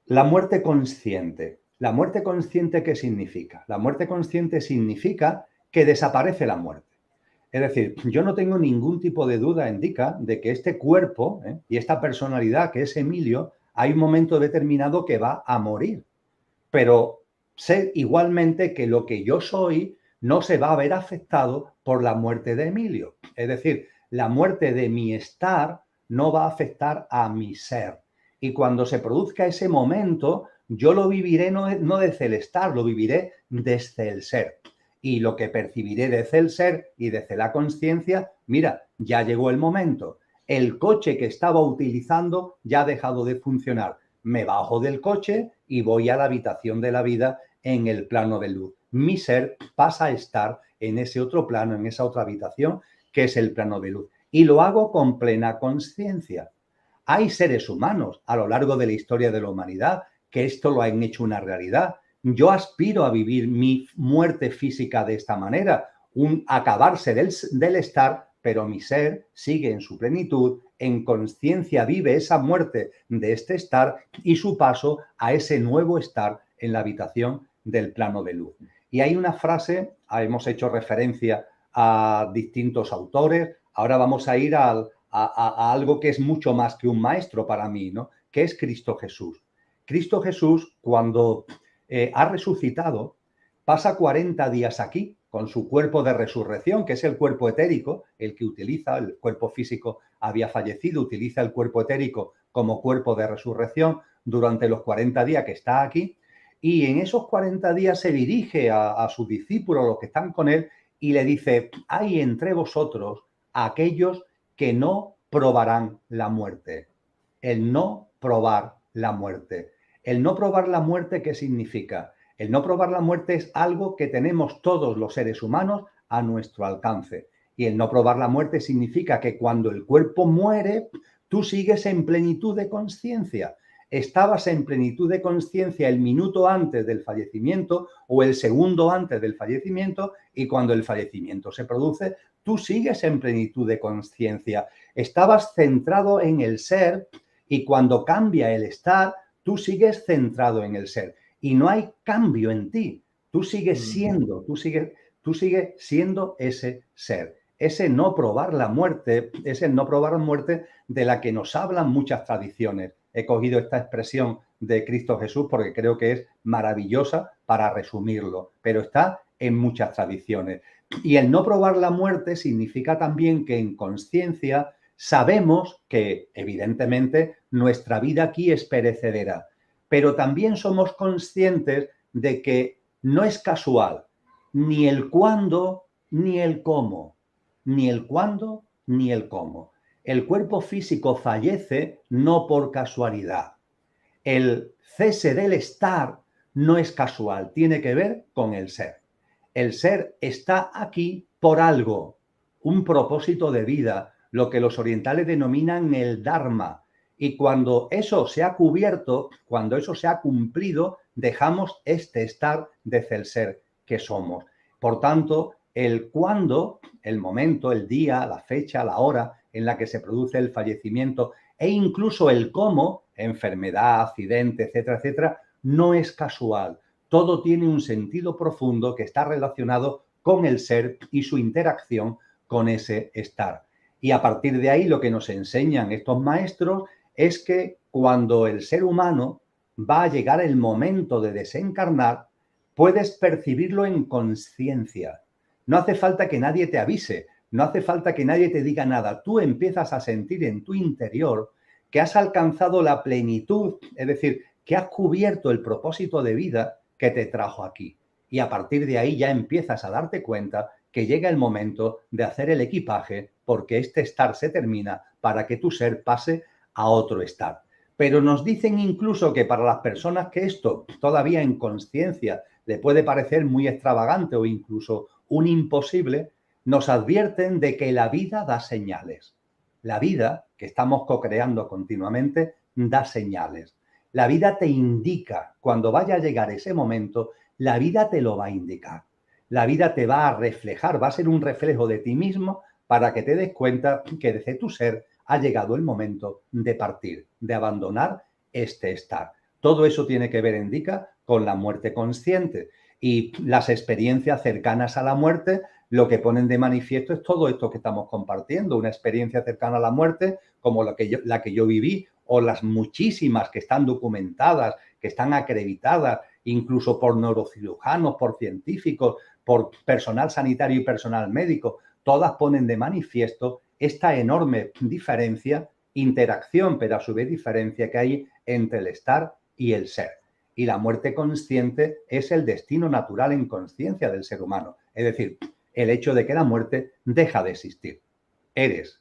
la muerte consciente. ¿La muerte consciente qué significa? La muerte consciente significa que desaparece la muerte. Es decir, yo no tengo ningún tipo de duda, indica, de que este cuerpo y esta personalidad que es Emilio, hay un momento determinado que va a morir. Pero sé igualmente que lo que yo soy no se va a ver afectado por la muerte de Emilio. Es decir, la muerte de mi estar no va a afectar a mi ser. Y cuando se produzca ese momento, yo lo viviré no desde el estar, lo viviré desde el ser. Y lo que percibiré desde el ser y desde la conciencia, mira, ya llegó el momento. El coche que estaba utilizando ya ha dejado de funcionar. Me bajo del coche y voy a la habitación de la vida en el plano de luz. Mi ser pasa a estar en ese otro plano, en esa otra habitación, que es el plano de luz. Y lo hago con plena conciencia. Hay seres humanos a lo largo de la historia de la humanidad que esto lo han hecho una realidad. Yo aspiro a vivir mi muerte física de esta manera, un acabarse del estar, pero mi ser sigue en su plenitud, en conciencia vive esa muerte de este estar y su paso a ese nuevo estar en la habitación del plano de luz. Y hay una frase, hemos hecho referencia a distintos autores, ahora vamos a ir a algo que es mucho más que un maestro para mí, ¿no? Que es Cristo Jesús. Cristo Jesús, cuando ha resucitado, pasa 40 días aquí con su cuerpo de resurrección, que es el cuerpo etérico, el que utiliza, el cuerpo físico había fallecido, utiliza el cuerpo etérico como cuerpo de resurrección durante los 40 días que está aquí, y en esos 40 días se dirige a sus discípulos, los que están con él, y le dice, hay entre vosotros aquellos que no probarán la muerte. El no probar la muerte. El no probar la muerte, ¿qué significa? El no probar la muerte es algo que tenemos todos los seres humanos a nuestro alcance. Y el no probar la muerte significa que cuando el cuerpo muere, tú sigues en plenitud de conciencia. Estabas en plenitud de conciencia el minuto antes del fallecimiento o el segundo antes del fallecimiento y cuando el fallecimiento se produce, tú sigues en plenitud de conciencia. Estabas centrado en el ser y cuando cambia el estar, tú sigues centrado en el ser. Y no hay cambio en ti. Tú sigues siendo, tú sigues siendo ese ser. ese no probar la muerte, es el no probar la muerte de la que nos hablan muchas tradiciones. He cogido esta expresión de Cristo Jesús porque creo que es maravillosa para resumirlo, pero está en muchas tradiciones. Y el no probar la muerte significa también que en conciencia sabemos que, evidentemente, nuestra vida aquí es perecedera, pero también somos conscientes de que no es casual ni el cuándo ni el cómo, ni el cuándo ni el cómo. El cuerpo físico fallece no por casualidad. El cese del estar no es casual, tiene que ver con el ser. El ser está aquí por algo, un propósito de vida, lo que los orientales denominan el Dharma. Y cuando eso se ha cubierto, cuando eso se ha cumplido, dejamos este estar desde el ser que somos. Por tanto, el cuándo, el momento, el día, la fecha, la hora en la que se produce el fallecimiento e incluso el cómo, enfermedad, accidente, etcétera, etcétera, no es casual. Todo tiene un sentido profundo que está relacionado con el ser y su interacción con ese estar. Y a partir de ahí lo que nos enseñan estos maestros es que cuando el ser humano va a llegar el momento de desencarnar, puedes percibirlo en conciencia. No hace falta que nadie te avise, no hace falta que nadie te diga nada. Tú empiezas a sentir en tu interior que has alcanzado la plenitud, es decir, que has cubierto el propósito de vida que te trajo aquí. Y a partir de ahí ya empiezas a darte cuenta que llega el momento de hacer el equipaje porque este estar se termina para que tu ser pase a otro estar. Pero nos dicen incluso que para las personas que esto todavía en conciencia le puede parecer muy extravagante o incluso un imposible, nos advierten de que la vida da señales. La vida, que estamos co-creando continuamente, da señales. La vida te indica, cuando vaya a llegar ese momento, la vida te lo va a indicar. La vida te va a reflejar, va a ser un reflejo de ti mismo para que te des cuenta que desde tu ser ha llegado el momento de partir, de abandonar este estar. Todo eso tiene que ver, indica, con la muerte consciente. Y las experiencias cercanas a la muerte lo que ponen de manifiesto es todo esto que estamos compartiendo, una experiencia cercana a la muerte como la que yo viví o las muchísimas que están documentadas, que están acreditadas, incluso por neurocirujanos, por científicos, por personal sanitario y personal médico, todas ponen de manifiesto esta enorme diferencia, interacción, pero a su vez diferencia que hay entre el estar y el ser. Y la muerte consciente es el destino natural en conciencia del ser humano. Es decir, el hecho de que la muerte deja de existir. Eres.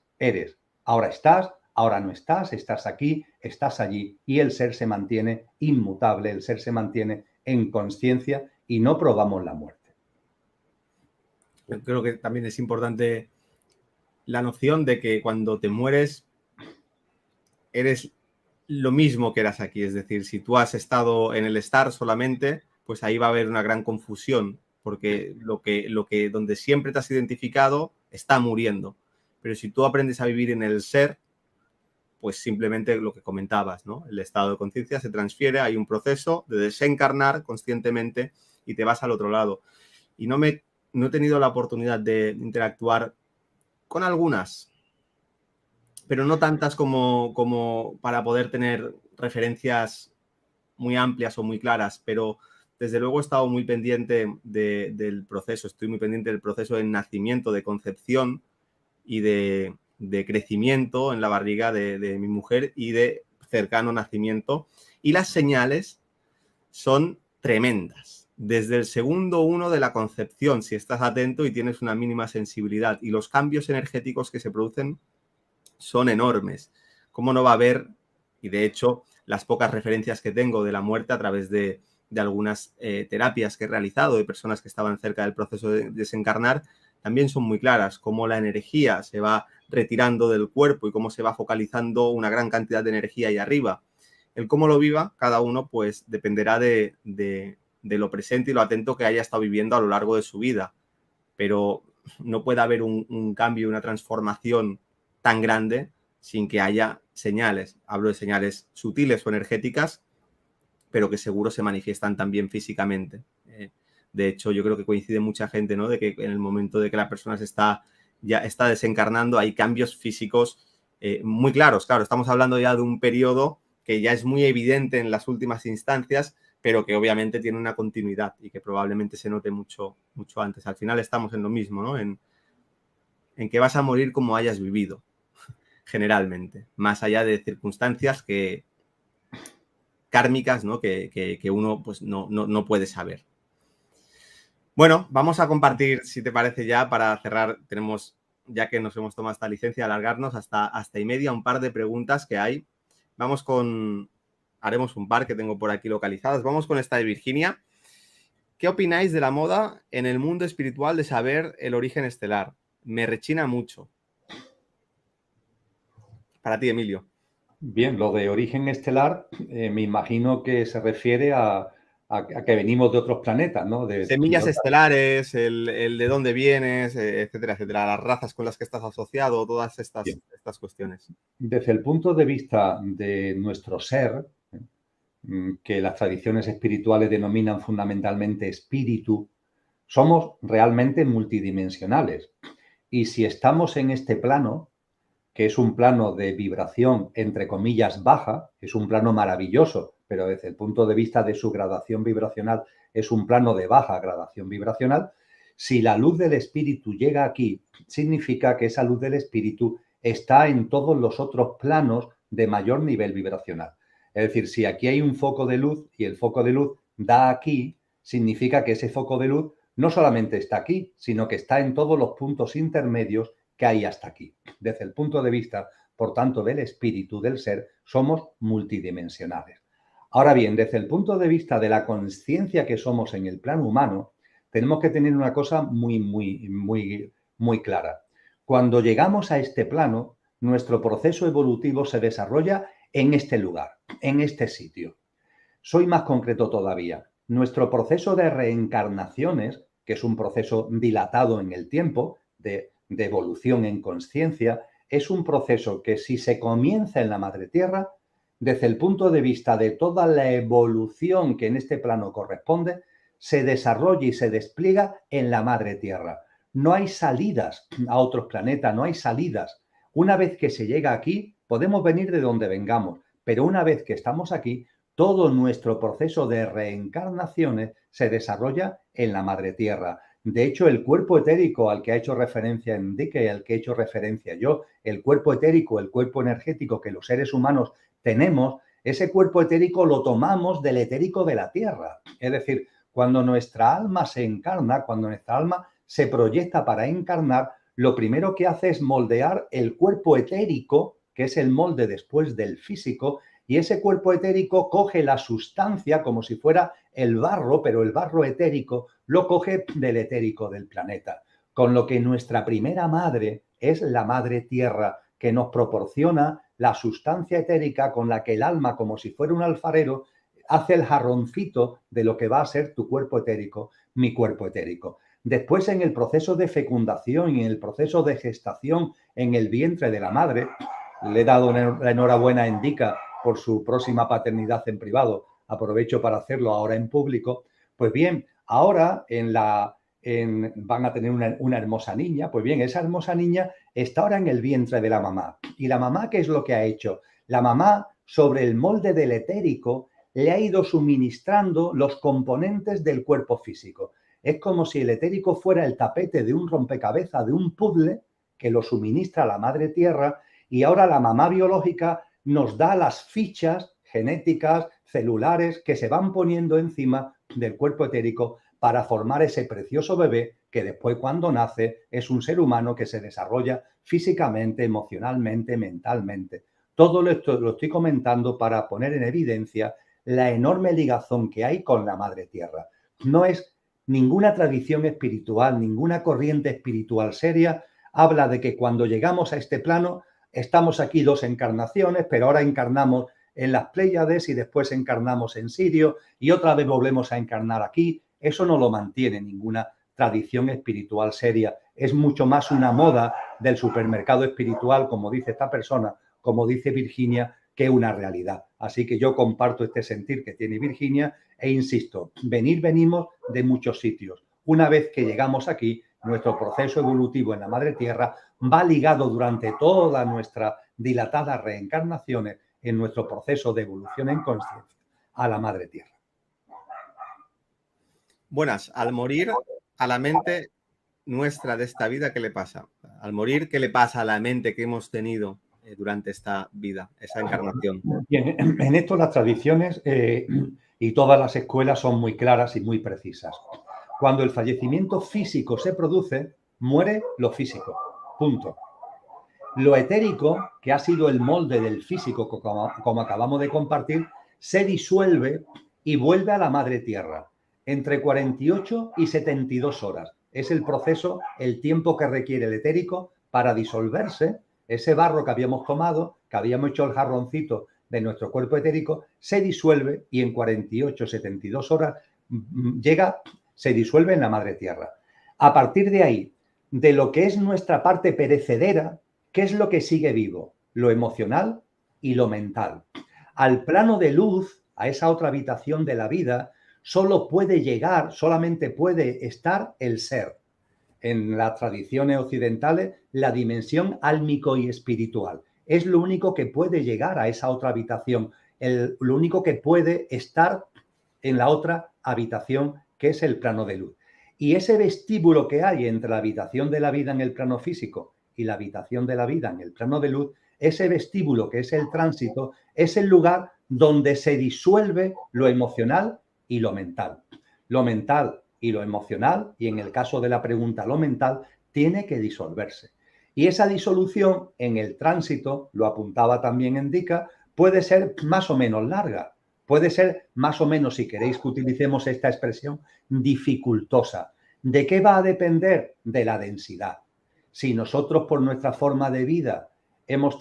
Ahora estás, ahora no estás, estás aquí, estás allí y el ser se mantiene inmutable, el ser se mantiene en conciencia y no probamos la muerte. Yo creo que también es importante la noción de que cuando te mueres eres lo mismo que eras aquí. Es decir, si tú has estado en el estar solamente, pues ahí va a haber una gran confusión, porque donde siempre te has identificado está muriendo. Pero si tú aprendes a vivir en el ser, pues simplemente lo que comentabas, ¿no? El estado de conciencia se transfiere, hay un proceso de desencarnar conscientemente y te vas al otro lado. Y no he tenido la oportunidad de interactuar con algunas, pero no tantas como para poder tener referencias muy amplias o muy claras, pero desde luego he estado muy pendiente del proceso, estoy muy pendiente del proceso de nacimiento, de concepción y de crecimiento en la barriga de mi mujer y de cercano nacimiento. Y las señales son tremendas. Desde el segundo uno de la concepción, si estás atento y tienes una mínima sensibilidad, y los cambios energéticos que se producen son enormes. ¿Cómo no va a haber? Y de hecho, las pocas referencias que tengo de la muerte a través de algunas terapias que he realizado de personas que estaban cerca del proceso de desencarnar, también son muy claras, cómo la energía se va retirando del cuerpo y cómo se va focalizando una gran cantidad de energía ahí arriba. El cómo lo viva, cada uno, pues dependerá de lo presente y lo atento que haya estado viviendo a lo largo de su vida. Pero no puede haber un cambio, una transformación tan grande sin que haya señales. Hablo de señales sutiles o energéticas, pero que seguro se manifiestan también físicamente. De hecho, yo creo que coincide mucha gente, ¿no? De que en el momento de que la persona se está ya está desencarnando, hay cambios físicos muy claros. Claro, estamos hablando ya de un periodo que ya es muy evidente en las últimas instancias, pero que obviamente tiene una continuidad y que probablemente se note mucho, mucho antes. Al final estamos en lo mismo, ¿no? En que vas a morir como hayas vivido, generalmente, más allá de circunstancias kármicas, ¿no? Que uno pues, no puede saber. Bueno, vamos a compartir, si te parece ya, para cerrar, tenemos, ya que nos hemos tomado esta licencia, alargarnos hasta y media, un par de preguntas que hay. Vamos con, haremos un par que tengo por aquí localizadas. Vamos con esta de Virginia. ¿Qué opináis de la moda en el mundo espiritual de saber el origen estelar? Me rechina mucho. Para ti, Emilio. Bien, lo de origen estelar, me imagino que se refiere a que venimos de otros planetas, ¿no? Semillas estelares, el de dónde vienes, etcétera, etcétera, las razas con las que estás asociado, todas estas cuestiones. Desde el punto de vista de nuestro ser, que las tradiciones espirituales denominan fundamentalmente espíritu, somos realmente multidimensionales. Y si estamos en este plano, que es un plano de vibración, entre comillas, baja, es un plano maravilloso, pero desde el punto de vista de su gradación vibracional es un plano de baja gradación vibracional. Si la luz del espíritu llega aquí, significa que esa luz del espíritu está en todos los otros planos de mayor nivel vibracional. Es decir, si aquí hay un foco de luz y el foco de luz da aquí, significa que ese foco de luz no solamente está aquí, sino que está en todos los puntos intermedios que hay hasta aquí. Desde el punto de vista, por tanto, del espíritu, del ser, somos multidimensionales. Ahora bien, desde el punto de vista de la conciencia que somos en el plano humano, tenemos que tener una cosa muy clara. Cuando llegamos a este plano, nuestro proceso evolutivo se desarrolla en este lugar, en este sitio. Soy más concreto todavía. Nuestro proceso de reencarnaciones, que es un proceso dilatado en el tiempo, de evolución en conciencia, es un proceso que si se comienza en la Madre Tierra, desde el punto de vista de toda la evolución que en este plano corresponde, se desarrolla y se despliega en la Madre Tierra. No hay salidas a otros planetas, no hay salidas. Una vez que se llega aquí, podemos venir de donde vengamos, pero una vez que estamos aquí, todo nuestro proceso de reencarnaciones se desarrolla en la Madre Tierra. De hecho, el cuerpo etérico al que ha hecho referencia Enrique y al que he hecho referencia yo, el cuerpo etérico, el cuerpo energético que los seres humanos tenemos, ese cuerpo etérico lo tomamos del etérico de la Tierra. Es decir, cuando nuestra alma se encarna, cuando nuestra alma se proyecta para encarnar, lo primero que hace es moldear el cuerpo etérico, que es el molde después del físico, y ese cuerpo etérico coge la sustancia como si fuera el barro, pero el barro etérico lo coge del etérico del planeta. Con lo que nuestra primera madre es la Madre Tierra, que nos proporciona la sustancia etérica con la que el alma, como si fuera un alfarero, hace el jarroncito de lo que va a ser tu cuerpo etérico, mi cuerpo etérico. Después, en el proceso de fecundación y en el proceso de gestación en el vientre de la madre, le he dado la enhorabuena a Indica por su próxima paternidad en privado, aprovecho para hacerlo ahora en público. Pues bien, ahora van a tener una hermosa niña. Pues bien, esa hermosa niña está ahora en el vientre de la mamá. ¿Y la mamá qué es lo que ha hecho? La mamá, sobre el molde del etérico, le ha ido suministrando los componentes del cuerpo físico. Es como si el etérico fuera el tapete de un rompecabezas, de un puzzle que lo suministra la Madre Tierra, y ahora la mamá biológica nos da las fichas genéticas, celulares, que se van poniendo encima del cuerpo etérico para formar ese precioso bebé que después, cuando nace, es un ser humano que se desarrolla físicamente, emocionalmente, mentalmente. Todo esto lo estoy comentando para poner en evidencia la enorme ligazón que hay con la Madre Tierra. No es ninguna tradición espiritual, ninguna corriente espiritual seria habla de que cuando llegamos a este plano estamos aquí 2 encarnaciones, pero ahora encarnamos en las Pléyades y después encarnamos en Sirio y otra vez volvemos a encarnar aquí. Eso no lo mantiene ninguna tradición espiritual seria. Es mucho más una moda del supermercado espiritual, como dice esta persona, como dice Virginia, que una realidad. Así que yo comparto este sentir que tiene Virginia e insisto, venimos de muchos sitios. Una vez que llegamos aquí, nuestro proceso evolutivo en la Madre Tierra va ligado durante toda nuestra dilatadas reencarnaciones en nuestro proceso de evolución en conciencia a la Madre Tierra. Buenas, al morir a la mente nuestra de esta vida, ¿qué le pasa? Al morir, ¿qué le pasa a la mente que hemos tenido durante esta vida, esa encarnación? Bien, en esto las tradiciones y todas las escuelas son muy claras y muy precisas. Cuando el fallecimiento físico se produce, muere lo físico. Punto. Lo etérico, que ha sido el molde del físico, como acabamos de compartir, se disuelve y vuelve a la Madre Tierra entre 48 y 72 horas. Es el proceso, el tiempo que requiere el etérico para disolverse. Ese barro que habíamos tomado, que habíamos hecho el jarroncito de nuestro cuerpo etérico, se disuelve y en 48 72 horas se disuelve en la Madre Tierra. A partir de ahí, de lo que es nuestra parte perecedera, ¿qué es lo que sigue vivo? Lo emocional y lo mental. Al plano de luz, a esa otra habitación de la vida, solamente puede estar el ser. En las tradiciones occidentales, la dimensión álmico y espiritual. Es lo único que puede llegar a esa otra habitación, lo único que puede estar en la otra habitación, que es el plano de luz. Y ese vestíbulo que hay entre la habitación de la vida en el plano físico y la habitación de la vida en el plano de luz, ese vestíbulo que es el tránsito, es el lugar donde se disuelve lo emocional y lo mental. Lo mental y lo emocional, y en el caso de la pregunta, lo mental, tiene que disolverse. Y esa disolución en el tránsito, lo apuntaba también Indica, puede ser más o menos larga, puede ser más o menos, si queréis que utilicemos esta expresión, dificultosa. ¿De qué va a depender? De la densidad. Si nosotros por nuestra forma de vida hemos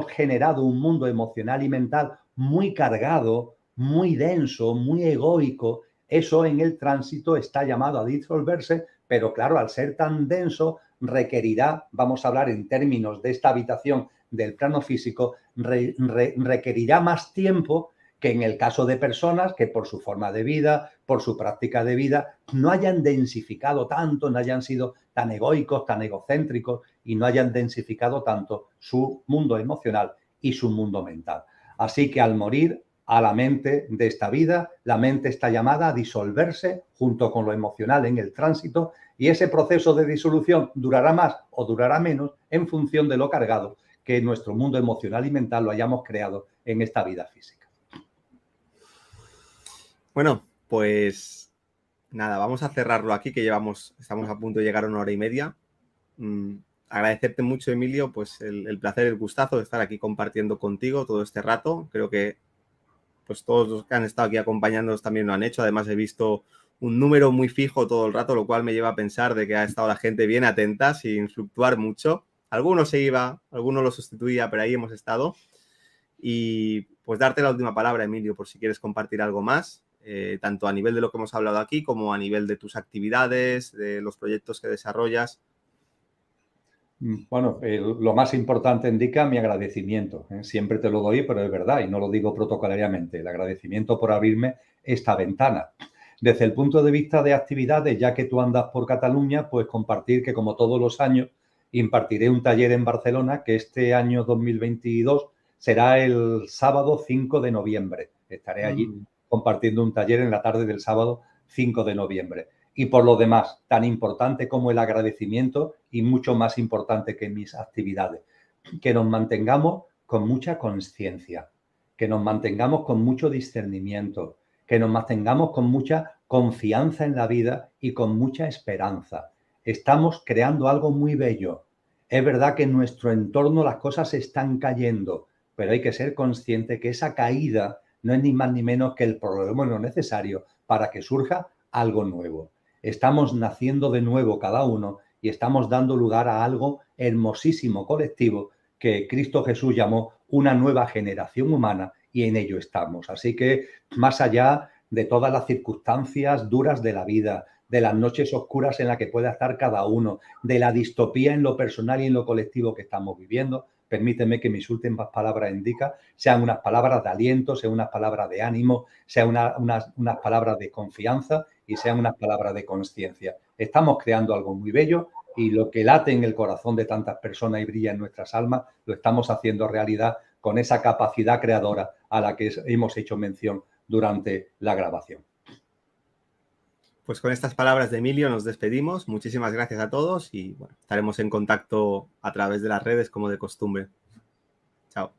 generado un mundo emocional y mental muy cargado, muy denso, muy egoico, eso en el tránsito está llamado a disolverse, pero claro, al ser tan denso requerirá, vamos a hablar en términos de esta habitación del plano físico, requerirá más tiempo que en el caso de personas que por su forma de vida, por su práctica de vida, no hayan densificado tanto, no hayan sido tan egoicos, tan egocéntricos y no hayan densificado tanto su mundo emocional y su mundo mental. Así que al morir a la mente de esta vida, la mente está llamada a disolverse junto con lo emocional en el tránsito y ese proceso de disolución durará más o durará menos en función de lo cargado que nuestro mundo emocional y mental lo hayamos creado en esta vida física. Bueno, pues nada, vamos a cerrarlo aquí, que estamos a punto de llegar a 1 hora y media. Agradecerte mucho, Emilio, pues el placer, el gustazo de estar aquí compartiendo contigo todo este rato. Creo que pues todos los que han estado aquí acompañándonos también lo han hecho. Además, he visto un número muy fijo todo el rato, lo cual me lleva a pensar de que ha estado la gente bien atenta, sin fluctuar mucho. Algunos se iba, algunos lo sustituía, pero ahí hemos estado. Y pues darte la última palabra, Emilio, por si quieres compartir algo más, tanto a nivel de lo que hemos hablado aquí como a nivel de tus actividades, de los proyectos que desarrollas. Bueno, lo más importante indica mi agradecimiento. Siempre te lo doy, pero es verdad, y no lo digo protocolariamente. El agradecimiento por abrirme esta ventana. Desde el punto de vista de actividades, ya que tú andas por Cataluña, pues compartir que como todos los años impartiré un taller en Barcelona que este año 2022 será el sábado 5 de noviembre. Estaré allí compartiendo un taller en la tarde del sábado 5 de noviembre. Y por lo demás, tan importante como el agradecimiento y mucho más importante que mis actividades, que nos mantengamos con mucha conciencia, que nos mantengamos con mucho discernimiento, que nos mantengamos con mucha confianza en la vida y con mucha esperanza. Estamos creando algo muy bello. Es verdad que en nuestro entorno las cosas están cayendo, pero hay que ser consciente que esa caída no es ni más ni menos que el problema no necesario para que surja algo nuevo. Estamos naciendo de nuevo cada uno y estamos dando lugar a algo hermosísimo colectivo que Cristo Jesús llamó una nueva generación humana y en ello estamos. Así que más allá de todas las circunstancias duras de la vida, de las noches oscuras en las que pueda estar cada uno, de la distopía en lo personal y en lo colectivo que estamos viviendo, permíteme que mis últimas palabras sean unas palabras de aliento, sean unas palabras de ánimo, sean unas palabras de confianza y sean unas palabras de conciencia. estamos creando algo muy bello y lo que late en el corazón de tantas personas y brilla en nuestras almas, lo estamos haciendo realidad con esa capacidad creadora a la que hemos hecho mención durante la grabación. Pues con estas palabras de Emilio nos despedimos. Muchísimas gracias a todos y bueno, estaremos en contacto a través de las redes como de costumbre. Chao.